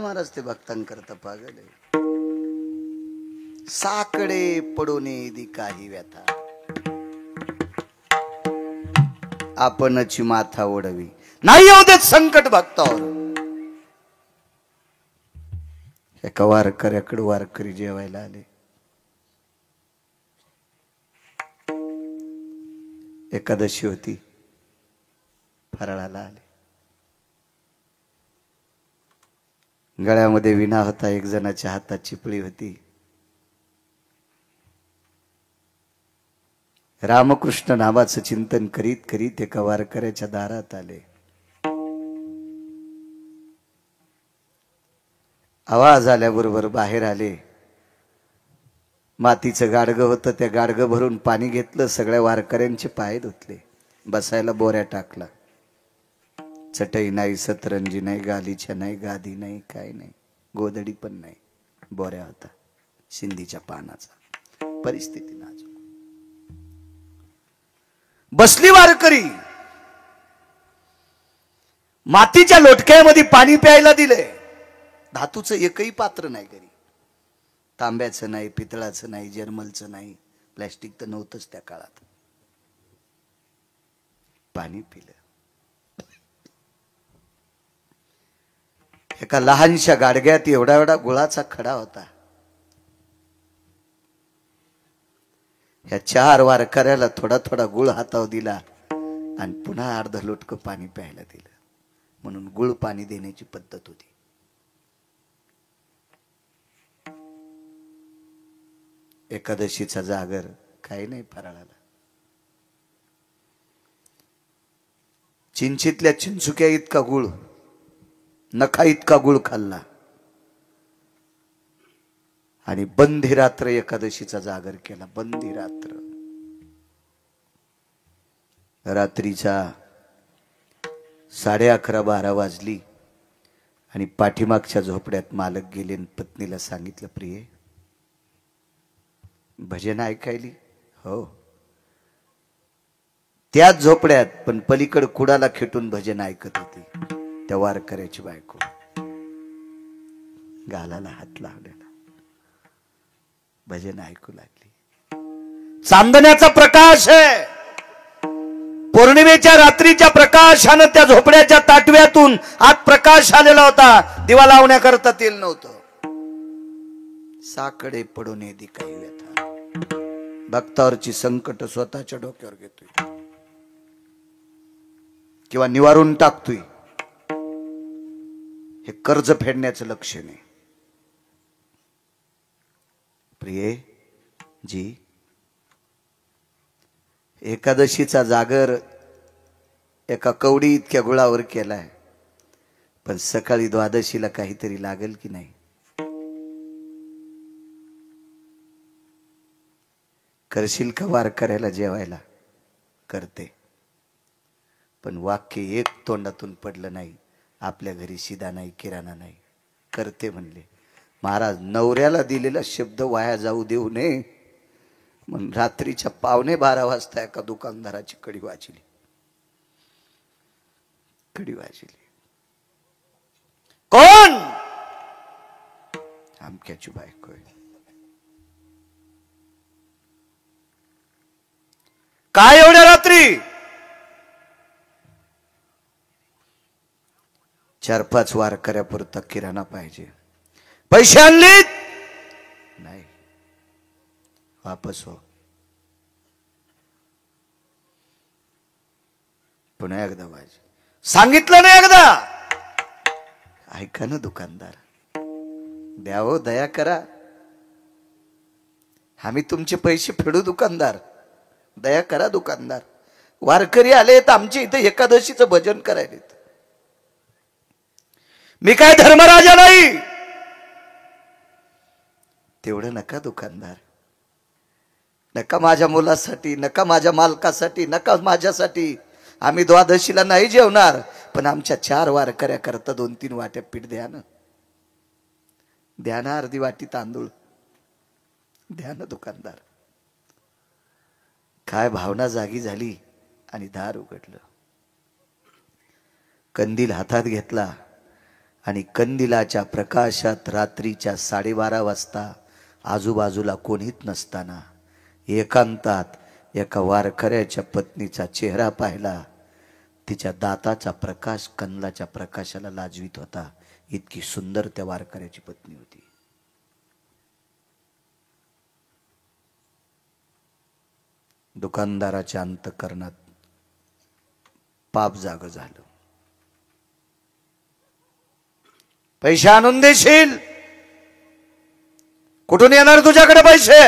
महाराज ते भक्तांकरता पागल आहे. साकडे पडून दी काही व्यथा, आपणची माथा ओढवी, नाही येऊ देत संकट भक्तावर. एका वारकऱ्याकडे वारकरी जेवायला आले. एकादशी होती, फराळाला आले. गळ्यामध्ये विणा होता, एक जणाच्या हातात चिपळी होती. रामकृष्ण नामाचं चिंतन करीत करीत एका वारकऱ्याच्या दारात आले. आवाज आल्याबरोबर बाहेर आले. मातीचं गाडगं होतं, त्या गाडगं भरून पाणी घेतलं, सगळ्या वारकऱ्यांचे पाय धुतले, बसायला बोऱ्या टाकला. चटई नाही, सतरंजी नाही, गालीच्या नाही, गादी नाही, काय नाही, गोदडी पण नाही, बोऱ्या होता शिंदीच्या पानाचा. परिस्थिती नाजूक. बसली वारकरी. मातीच्या लोटक्यामध्ये पाणी प्यायला दिले. धातूचं एकही पात्र नाही घरी, तांब्याचं नाही, पितळाचं नाही, जर्मलचं नाही, प्लॅस्टिक तर नव्हतंच त्या काळात. पाणी पिलं. एका लहानशा गाडग्यात एवढा एवढा गुळाचा खडा होता. या 4 वारकऱ्याला थोडा थोडा गुळ हातावर दिला आणि पुन्हा अर्ध लोटकं पाणी प्यायला दिलं. म्हणून गुळ पाणी देण्याची पद्धत होती. एकादशीचा जागर काही नाही फराळाला. चिंचीतल्या चिंचुक्या इतका गुळ, नखा इतका गुळ खाल्ला आणि बंदी रात्र एकादशीचा जागर केला. बंदी रात्र. रात्रीचा 11:30-12 वाजली आणि पाठीमागच्या झोपड्यात मालक गेले आणि पत्नीला सांगितलं, प्रिये भजन ऐकायली? हो. त्याच झोपड्यात पण पलीकड कुडाला खेटून भजन ऐकत होती त्या वारकऱ्याची बायको. गालाला हात लावलेला, भजन ऐकू लागली. चांदण्याचा प्रकाश आहे. पौर्णिमेच्या रात्रीच्या प्रकाशानं त्या झोपड्याच्या ताटव्यातून आत प्रकाश आलेला होता. दिवा लावण्याकरता तेल नव्हतं. साकडे पडून दी काही व्यथा, भक्तावरची संकट स्वतःच्या डोक्यावर घेतोय किंवा निवारून टाकतोय. हे कर्ज फेडण्याचं लक्षण आहे. प्रिये जी, एकादशीचा जागर एका कवडी इतक्या गुळावर केलाय, पण सकाळी द्वादशीला काहीतरी लागेल की नाही? करशील का वारकऱ्याला जेवायला? करते. पण वाक्य एक तोंडातून पडलं नाही, आपल्या घरी शिदा नाही, किराणा नाही. करते म्हणले. महाराज, नवऱ्याला दिलेला शब्द वाया जाऊ देऊ नये म्हणून रात्रीच्या 11:15 वाजता एका दुकानदाराची कडी वाजली. कडी वाजली. कोण? आमक्याची बायको आहे. काय एवढ्या रात्री? 4-5 वारकऱ्यापुरता किराणा पाहिजे. पैसे आणलीत? नाही. वापस हो. पुन्हा एकदा वाज. सांगितलं ना एकदा. ऐका ना दुकानदार, द्यावं, दया करा. आम्ही तुमचे पैसे फेडू दुकानदार, दया करा दुकानदार. वारकरी आलेत आमच्या इथे एकादशीचं भजन करायलेत. मी काय धर्मराजा नाही. तेवढं नका दुकानदार. नका माझ्या मुलासाठी, नका माझ्या मालकासाठी, नका माझ्यासाठी. आम्ही द्वादशीला नाही जेवणार, पण आमच्या 4 वारकऱ्या करता 2-3 वाट्या पीठ द्या ना. द्या ना अर्धी वाटी तांदूळ द्या ना दुकानदार. काय भावना जागी झाली आणि दार उघडलं. कंदील हातात घेतला आणि कंदिलाच्या प्रकाशात रात्रीच्या 12:30 वाजता आजूबाजूला कोणीच नसताना एकांतात एका वारकऱ्याच्या पत्नीचा चेहरा पाहिला. तिच्या दाताचा प्रकाश कंदलाच्या प्रकाशाला लाजवीत होता. इतकी सुंदर त्या वारकऱ्याची पत्नी होती. दुकानदाराच्या अंतःकरणात पाप जाग झालं. पैसे आणून देशील? कुठून येणार तुझ्याकडे पैसे?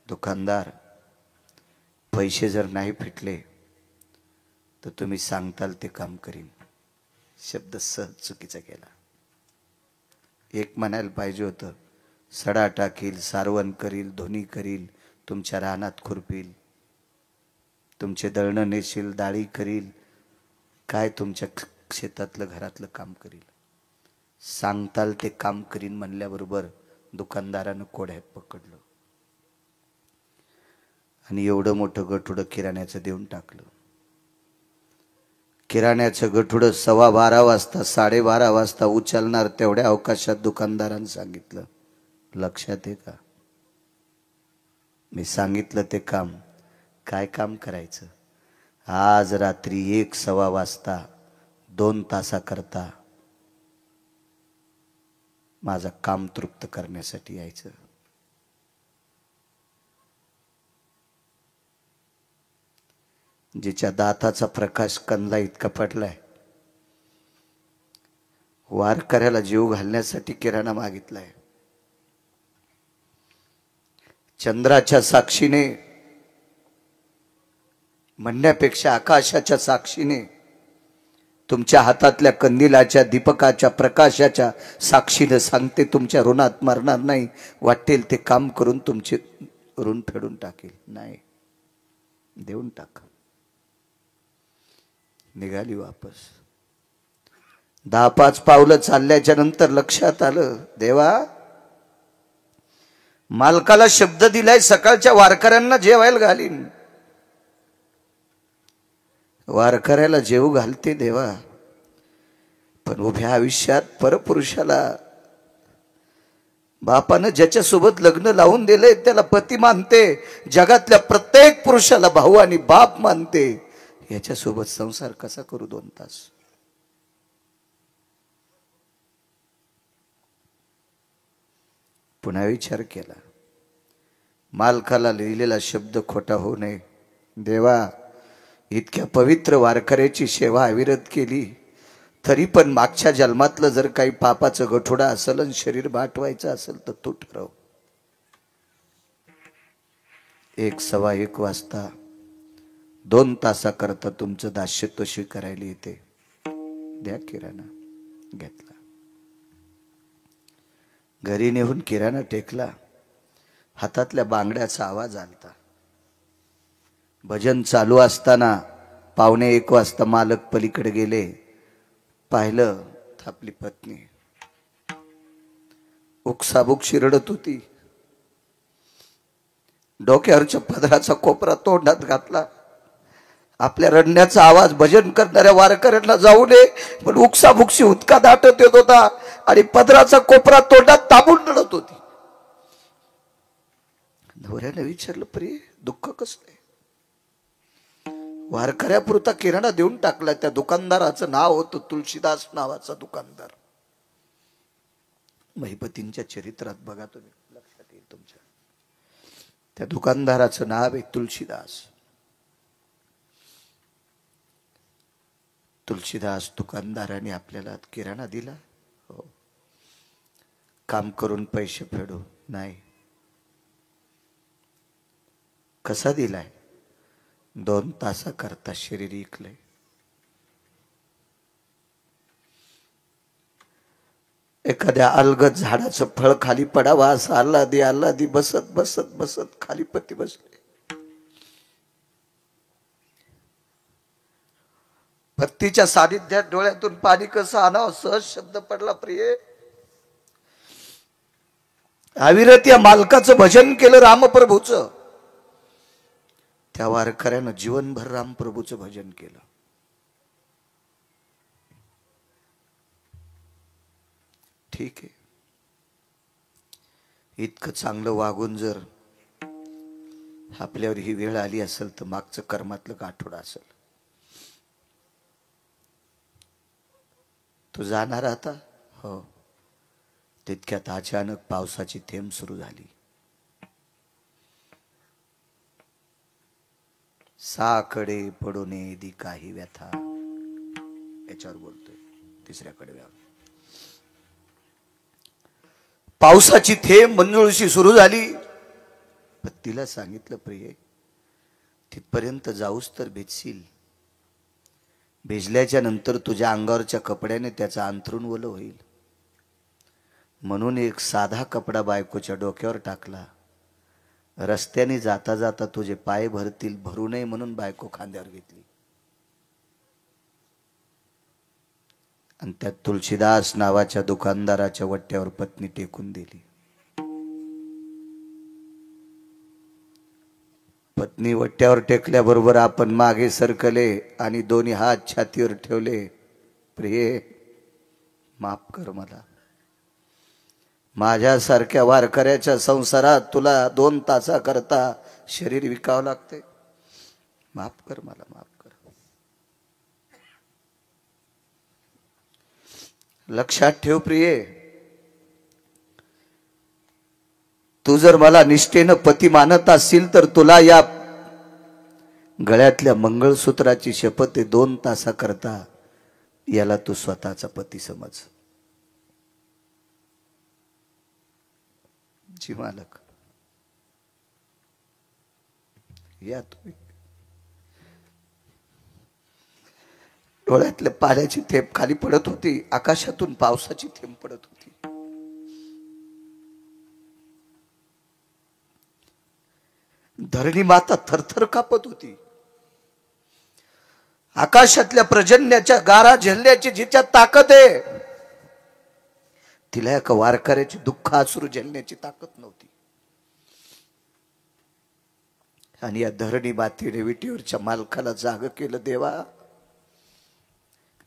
दुकानदार, पैसे जर नाही फिटले तर तुम्ही सांगताल ते काम करीन. शब्द सहज चुकीचा केला. एक म्हणायला पाहिजे होतं, सडा टाकील, सारवण करील, धोनी करील, तुमच्या रानात खुरपील, तुमचे दळणं नेशील, डाळी करील, काय तुमच्या शेतातलं घरातलं काम करील. सांगताल ते काम करीन म्हणल्याबरोबर दुकानदारानं कोड्यात पकडलं आणि एवढं मोठं गठुडं किराण्याचं देऊन टाकलं. किराण्याचं गठुडं 12:15 वाजता 12:30 वाजता उचलणार तेवढ्या अवकाशात दुकानदारानं सांगितलं, लक्षात आहे का? मी सांगितलं ते काम. काय काम करायचं? आज रात्री 1:15 वाजता 2 तासाकरता माझं काम तृप्त करण्यासाठी यायचं. जिच्या दाताचा प्रकाश कंदला इतका पडलाय, वारकऱ्याला जीव घालण्यासाठी किराणा मागितलाय. चंद्राच्या साक्षीने म्हणण्यापेक्षा आकाशाच्या साक्षीने, तुमच्या हातातल्या कंदिलाच्या दीपकाच्या प्रकाशाच्या साक्षीने सांगते, तुमच्या ऋणात मरणार नाही. वाटेल ते काम करून तुमचे ऋण फेडून टाकेल. नाही, देऊन टाका. निघाली वापस. 10-5 पावलं चालल्याच्या नंतर लक्षात आलं, देवा, मालकाला शब्द दिलाय सकाळच्या वारकऱ्यांना जेवायला घालीन. वारकऱ्याला जेवू घालते देवा, पण उभ्या आयुष्यात परपुरुषाला, बापानं ज्याच्या सोबत लग्न लावून दिले त्याला पती मानते, जगातल्या प्रत्येक पुरुषाला भाऊ आणि बाप मानते. याच्या सोबत संसार कसा करू 2 तास? पुन्हा विचार केला. मालकाला लिहिलेला शब्द खोटा होऊ नये. देवा, इतक्या पवित्र वारकऱ्याची सेवा अविरत केली, तरी पण मागच्या जन्मातलं जर काही पापाचं गठोडा असेल आणि शरीर बाटवायचं असेल तर तू ठरव. 1:15 वाजता 2 तासाकरता तुमचं दास्यत्व स्वीकारायला येते. द्या किराणा. घेतला. घरी नेऊन किराणा टेकला. हातातल्या बांगड्याचा आवाज आलता. भजन चालू असताना 1:15 वाजता मालक पलीकडे गेले. पाहिलं तर आपली पत्नी उकसाबुकशी रडत होती. डोक्यावरच्या पदराचा कोपरा तोंडात घातला. आपल्या रडण्याचा आवाज भजन करणाऱ्या वारकऱ्यांना जाऊ नये पण उकसाबुकशी उतका दाटत येत होता आणि पदराचा कोपरा तोंडात दाबून रडत होती. नवऱ्याने विचारलं, प्रिय, दुःख कसलं? वारकऱ्यापुरता किराणा देऊन टाकला. त्या दुकानदाराचं नाव होतं तुलसीदास नावाचा दुकानदार. महिपतींच्या चरित्रात बघा तुम्ही, लक्षात येईल तुमच्या. त्या दुकानदाराचं नाव आहे तुलसीदास. तुलसीदास दुकानदाराने आपल्याला किराणा दिला. हो. काम करून पैसे फेडू नाही. कसा दिलाय? 2 तासाकरता शरीर इकलंय. एखाद्या अलगद झाडाचं फळ खाली पडावा असं आल्हादी आल्हादी बसत बसत बसत खाली पती बसले. भक्तीच्या सानिध्यात डोळ्यातून पाणी कसं आणावं सहज शब्द पडला. प्रिय, अविरत या मालकाचं भजन केलं रामप्रभूचं. त्या वारकऱ्यानं जीवनभर रामप्रभूचं भजन केलं. ठीक आहे, इतकं चांगलं वागून जर आपल्यावर ही वेळ आली असेल तर मागचं कर्मातलं गाठोडं असेल. तू जाणार आता? हो. तितक्यात अचानक पावसाची थेंब सुरू झाली. साकडे पडूने दी काही व्यथा, याच्यावर बोलतोय तिसऱ्या कडव्यावर. पावसाची थेंब मंजुळशी सुरू झाली. पण तिला सांगितलं, प्रिय तिथपर्यंत जाऊस तर भिजशील. भिजल्याच्या नंतर तुझ्या अंगावरच्या कपड्याने त्याचा अंथरूण ओलं होईल. म्हणून एक साधा कपडा बायकोच्या डोक्यावर टाकला. रस्त्याने जाता जाता तुझे पाय भरतील, भरू नये म्हणून बायको खांद्यावर घेतली. आणि त्या तुलसीदास नावाच्या दुकानदाराच्या वट्ट्यावर पत्नी टेकून दिली. पत्नी वट्ट्यावर टेकल्याबरोबर आपण मागे सरकले आणि दोन्ही हात छातीवर ठेवले. प्रिये, माफ कर मला. माझ्यासारख्या वारकऱ्याच्या संसारात तुला 2 तासाकरता शरीर विकावं लागते. माफ कर मला, माफ कर. लक्षात ठेव प्रिये, तू जर मला निष्ठेनं पती मानत असशील तर तुला या गळ्यातल्या मंगळसूत्राची शपथ आहे 2 तासाकरता याला तू स्वतःचा पती समज. जी मालक, या तुम्ही. डोळ्यातल्या पाण्याची थेंब खाली पडत होती. आकाशातून पावसाची थेंब पडत होती. धरणी माता थरथर कापत होती. आकाशातल्या पर्जन्याच्या गारा झेलण्याची जिच्यात ताकद आहे, तिला एका वारकऱ्याची दुःख अश्रू झेलण्याची ताकद नव्हती. आणि या धरणी मातेने विटीवरच्या मालकाला जाग केलं. देवा,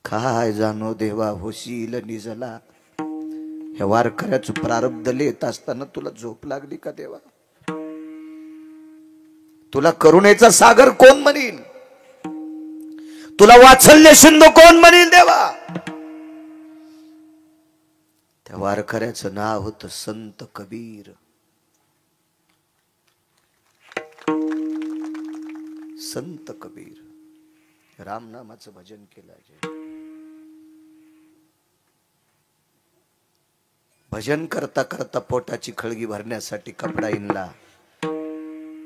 काय जाणो देवा, होशील निजला. या वारकऱ्याचं प्रारब्ध लिहित असताना तुला झोप लागली का देवा? तुला करुणेचा सागर कोण म्हणील? तुला वात्सल्य सिंधू कोण म्हणील देवा? त्या वारकऱ्याचं नाव होतं संत कबीर. संत कबीर रामनामाचं भजन केलं. भजन करता करता पोटाची खळगी भरण्यासाठी कपडा इनला.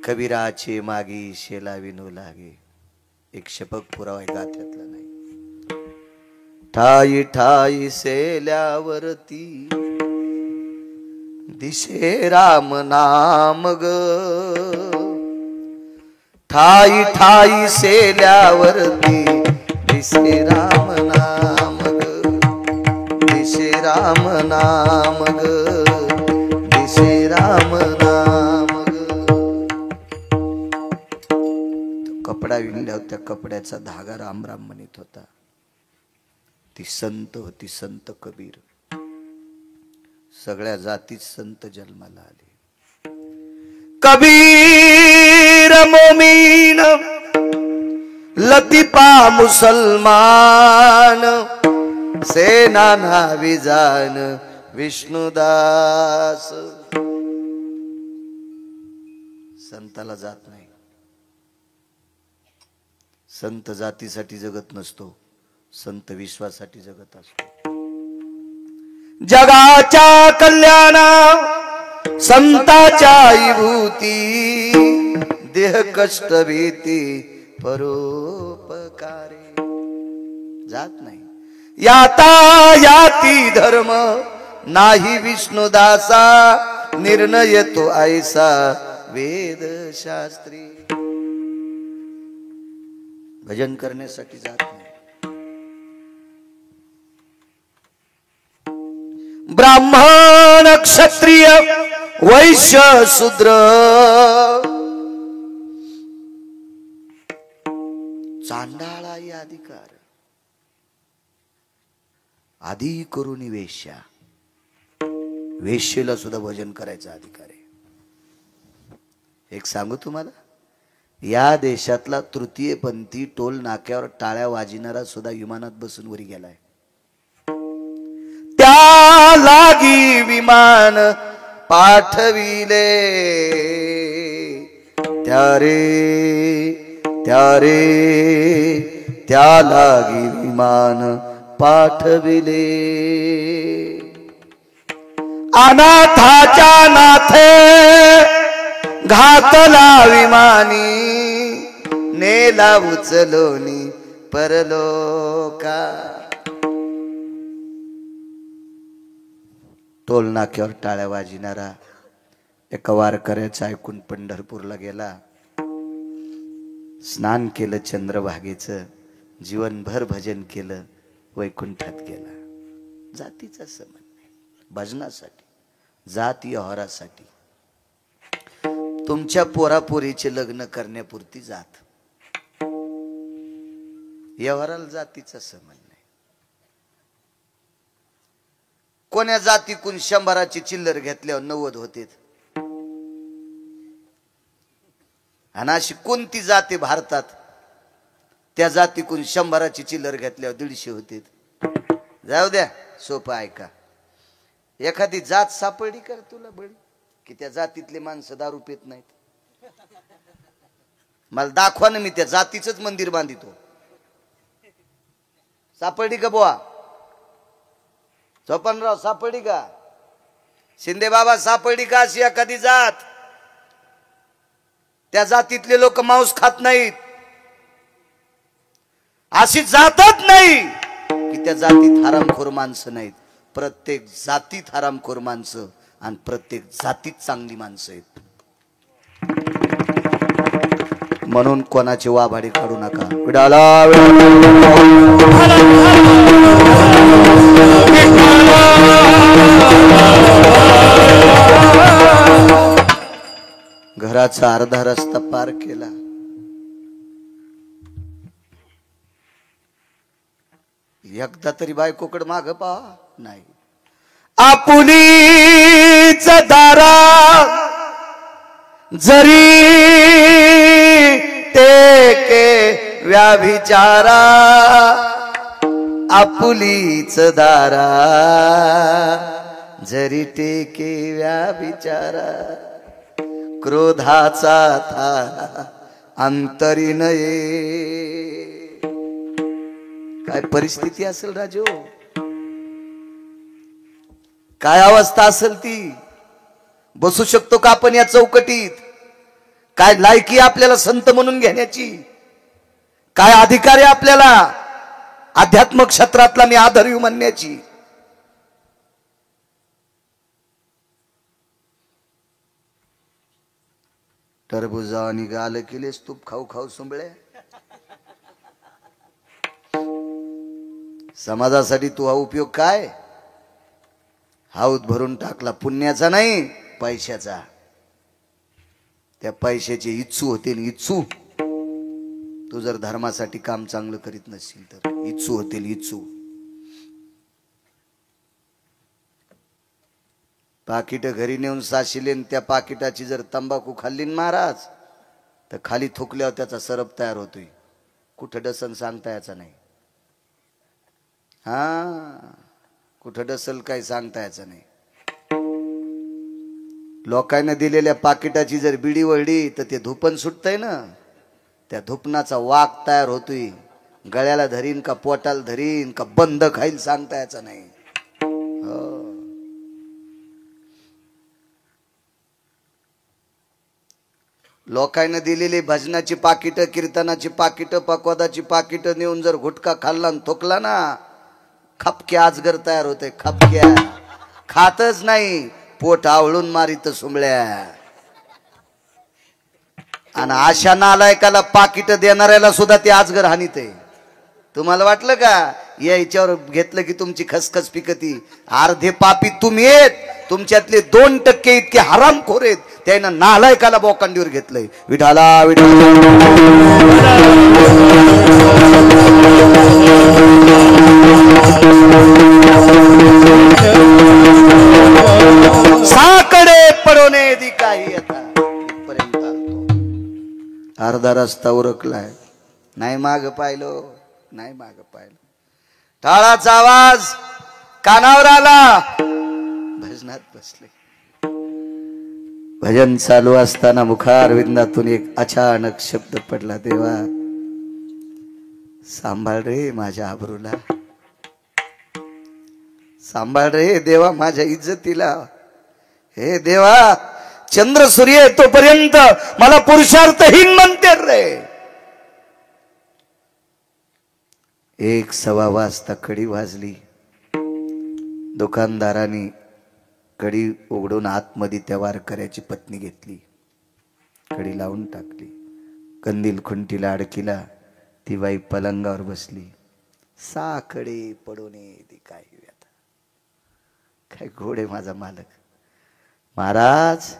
कबीराचे मागी शेला विनू लागे. एक शपक पुरावा गाथ्यातला नाही. ठाई ठाई सेल्यावरती दिशे राम नाम ग. ठाई ठाई सेल्यावरती दिशे राम नाम ग. दिशे राम नाम ग. दिशे राम नाम ग. कपडा विणल्यावर त्या कपड्याचा धागा राम राम म्हणत होता. ती संत होती, संत कबीर. सगळ्या जातीत संत जन्माला आले. कबीर मोमीन लतीफा मुसलमान सेना नावी जान विष्णुदास. संताला जात नाही. संत जातीसाठी जगत नसतो, संत विश्वासाठी जगत असतो. जगाच्या कल्याणा संताच्या विभूती. देह कष्ट भीती परोपकारे. जात नाही. याता याती धर्म नाही विष्णुदासा. निर्णय तो ऐसा वेद शास्त्री. भजन करण्यासाठी जात नाही. ब्राह्मण क्षत्रिय वैश्य शूद्र चांडाळाई अधिकार आधी करून वेश्या. वेश्येला सुद्धा भजन करायचा अधिकार आहे. एक सांगू तुम्हाला, या देशातला तृतीयपंथी टोल नाक्यावर टाळ्या वाजविणारा सुद्धा विमानात बसून वरी गेलाय. त्या लागी विमान पाठविले, त्या लागी विमान पाठविले. अनाथाच्या नाथे घातला विमानी, नेला उचलोनी परलोका. टोल नाक्यावर टाळ्या वाजविणारा एका वारकऱ्याचं ऐकून पंढरपूरला गेला. स्नान केलं चंद्रभागेचं, जीवनभर भजन केलं, वैकुंठात गेला. जातीचा संबंध नाही, भजनासाठी, जात व्यवहारासाठी. तुमच्या पोरापोरीचे लग्न करण्यापुरती जात, व्यवहाराला जातीचा संबंध नाही. कोण्या जातीकून 100ची चिल्लर घेतल्यावर 90 होते, आणि अशी कोणती जाती भारतात त्या जातीकून 100ची चिल्लर घेतल्यावर 150 होते. जाऊ द्या, सोपं ऐका. एखादी जात सापडली कर तुला बळी, की त्या जातीतले माणसं दारू पित नाहीत. मला दाखवा ना, मी त्या जातीचंच मंदिर बांधितो. सापडली का बुवा? चोपनराव सापडली का? शिंदे बाबा सापडली का अशी एखादी जात? त्या जातीतले लोक मांस खात नाहीत. अशी जातच नाही की त्या जातीत हरामखोर माणसं नाहीत. प्रत्येक जातीत हरामखोर माणसं आणि प्रत्येक जातीत चांगली माणसं आहेत. म्हणून कोणाची वाभाडी काढू नका. विडाला घराचा अर्धा रस्ता पार केला. एकदा तरी बायकोकडे माग पहा नाही. आपुलीच दारा जरी टेके व्याभिचारा, आपुलीच दारा जरी टेके व्याभिचारा, क्रोधाचा थारा अंतरी नये. काय परिस्थिती असेल राजो, काय अवस्था असेल ती. बसू शकतो का आपण या चौकटीत? काय लायकी आपल्याला संत म्हणून घेण्याची? काय अधिकार आहे आपल्याला अध्यात्म क्षेत्रातला मी आदरवी म्हणण्याची? टरबुजा आणि गाल केलेस तूप खाऊ खाऊ सुंबळे. समाजासाठी तू हा उपयोग काय? हाऊत भरून टाकला, पुण्याचा नाही पैशाचा. त्या पैशाचे इच्छू होते, इच्छू. तू जर धर्मासाठी काम चांगलं करीत नसशील तर इच्छू होतील, इच्छू. पाकिट घरी नेऊन साशिले, त्या पाकिटाची जर तंबाखू खाल्ली महाराज तर खाली थुकल्यावर त्याचा सरप तयार होतोय. कुठं डसन सांगता याचा नाही. हा, कुठं डसल काय सांगता याचं नाही. लोकांना दिलेल्या पाकिटाची जर बिडी वळली तर ते धुपन सुटतंय ना, त्या धुपनाचा वाक तयार होतोय. गळ्याला धरीन का पोटाला धरीन का बंद खाईल सांगता याचं नाही. लोकांना दिलेली भजनाची पाकिट, कीर्तनाची पाकिट, पकवादाची पाकिट नेऊन जर गुटखा खाल्ला आणि थोकला ना, खपक्या आजगर तयार होते. खपक्या खातच नाही, पोट आवळून मारित सुंबळ्या. आणि अशा नालायकाला पाकिट देणाऱ्याला सुद्धा ते आजगर हानीत आहे. तुम्हाला वाटलं का याच्यावर घेतलं की तुमची खसखस पिकती? अर्धे पापी तुम्ही आहेत, तुमच्यातले 2% इतके हरामखोर आहेत. त्यानं नालायकाला बोकांडीवर घेतलंय. विठाला विठाला अर्धा रस्ता उरकलाय. नाही माग पाहिलो, नाही माग पाहिलं. टाळाचा आवाज कानावर आला. भजनात बसले. भजन चालू असताना मुखारविंदातून एक अचानक शब्द पडला. देवा सांभाळ रे माझ्या आबरूला, सांभाळ रे देवा माझ्या इज्जतीला. हे देवा चंद्र सूर्य तोपर्यंत मला पुरुषार्थहीन म्हणते रे. 1:15 वाजता कडी वाजली. दुकानदाराने कडी उघडून आतमध्ये त्या वारकऱ्याची पत्नी घेतली. कडी लावून टाकली. कंदील खुंटीला अडकिला. ती बाई पलंगावर बसली. साकडे पडोने ती काय व्यथा, काय घोडे माझा मालक. महाराज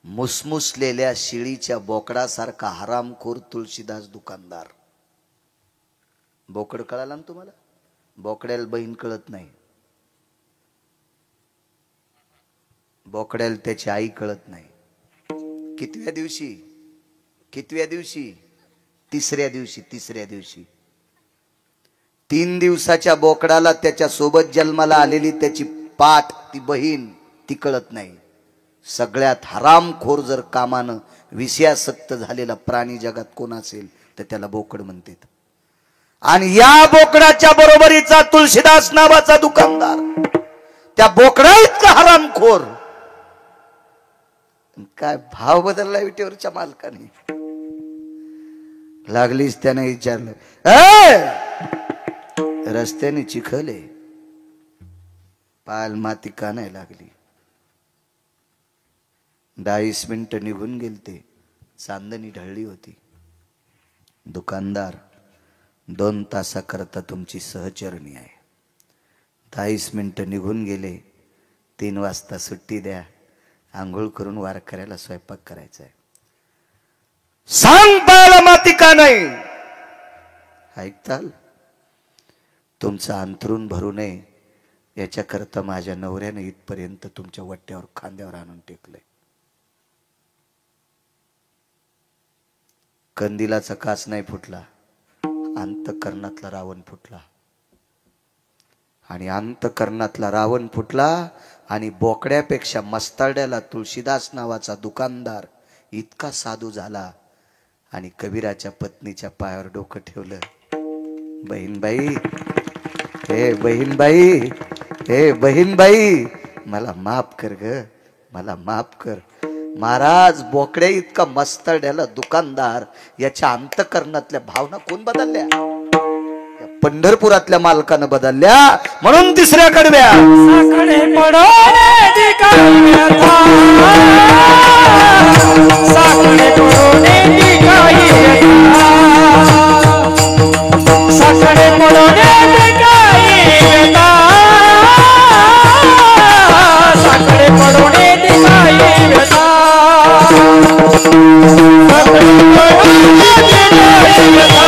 मुसमुसलेल्या शिळीच्या बोकडासारखा हरामखोर तुळशीदास दुकानदार. बोकड कळाला ना तुम्हाला? बोकड्याला बहीण कळत नाही, बोकड्याला त्याची आई कळत नाही. कितव्या दिवशी? कितव्या दिवशी? तिसऱ्या दिवशी. तिसऱ्या दिवशी 3 दिवसाच्या बोकडाला त्याच्या सोबत जन्माला आलेली त्याची पाठ, ती बहीण, ती कळत नाही. सगळ्यात हरामखोर जर कामानं विषयासक्त झालेला प्राणी जगात कोण असेल तर त्याला बोकड म्हणतात. आणि या बोकडाच्या बरोबरीचा तुळशीदास नावाचा दुकानदार, त्या बोकडा इतका हरामखोर. काय भाव बदलला विटेवरच्या मालकाने. लागलीच त्याने विचारलं, रस्त्याने चिखले पाल माती का नाही लागली? 10 मिनिटं निघून गेलते. चांदणी ढळली होती. दुकानदार 2 तासाकरता तुमची सहचरणी आहे. 10 मिनिटं निघून गेले. 3 वाजता सुट्टी द्या. आंघोळ करून वारकऱ्याला स्वयंपाक करायचा आहे. सांग पायाला माती का नाही? ऐकताल? तुमचं अंथरूण भरू नये याच्याकरता माझ्या नवऱ्याने इथपर्यंत तुमच्या वट्ट्यावर खांद्यावर आणून टेकलंय. कंदिलाचा काच नाही फुटला, अंतःकरणातला रावण फुटला. आणि अंतःकरणातला रावण फुटला आणि बोकड्यापेक्षा मस्ताड्याला तुळशीदास नावाचा दुकानदार इतका साधू झाला आणि कबीराच्या पत्नीच्या पायावर डोकं ठेवलं. बहीणबाई, हे बहीणबाई, हे बहीणबाई, मला माफ कर ग, मला माफ कर. महाराज बोकड्या इतका मस्तड्याला दुकानदार याच्या अंतःकरणातल्या भावना कोण बदलल्या? पंढरपुरातल्या मालकानं बदलल्या. म्हणून तिसऱ्या कडव्या साकडे पडोने दिखाई व्यथा, साकडे पडोने दिखाई व्यथा, साकडे पडोने दिखाई व्यथा, साकडे पडोने दिखाई व्यथा, साकडे पडोने दिखाई व्यथा.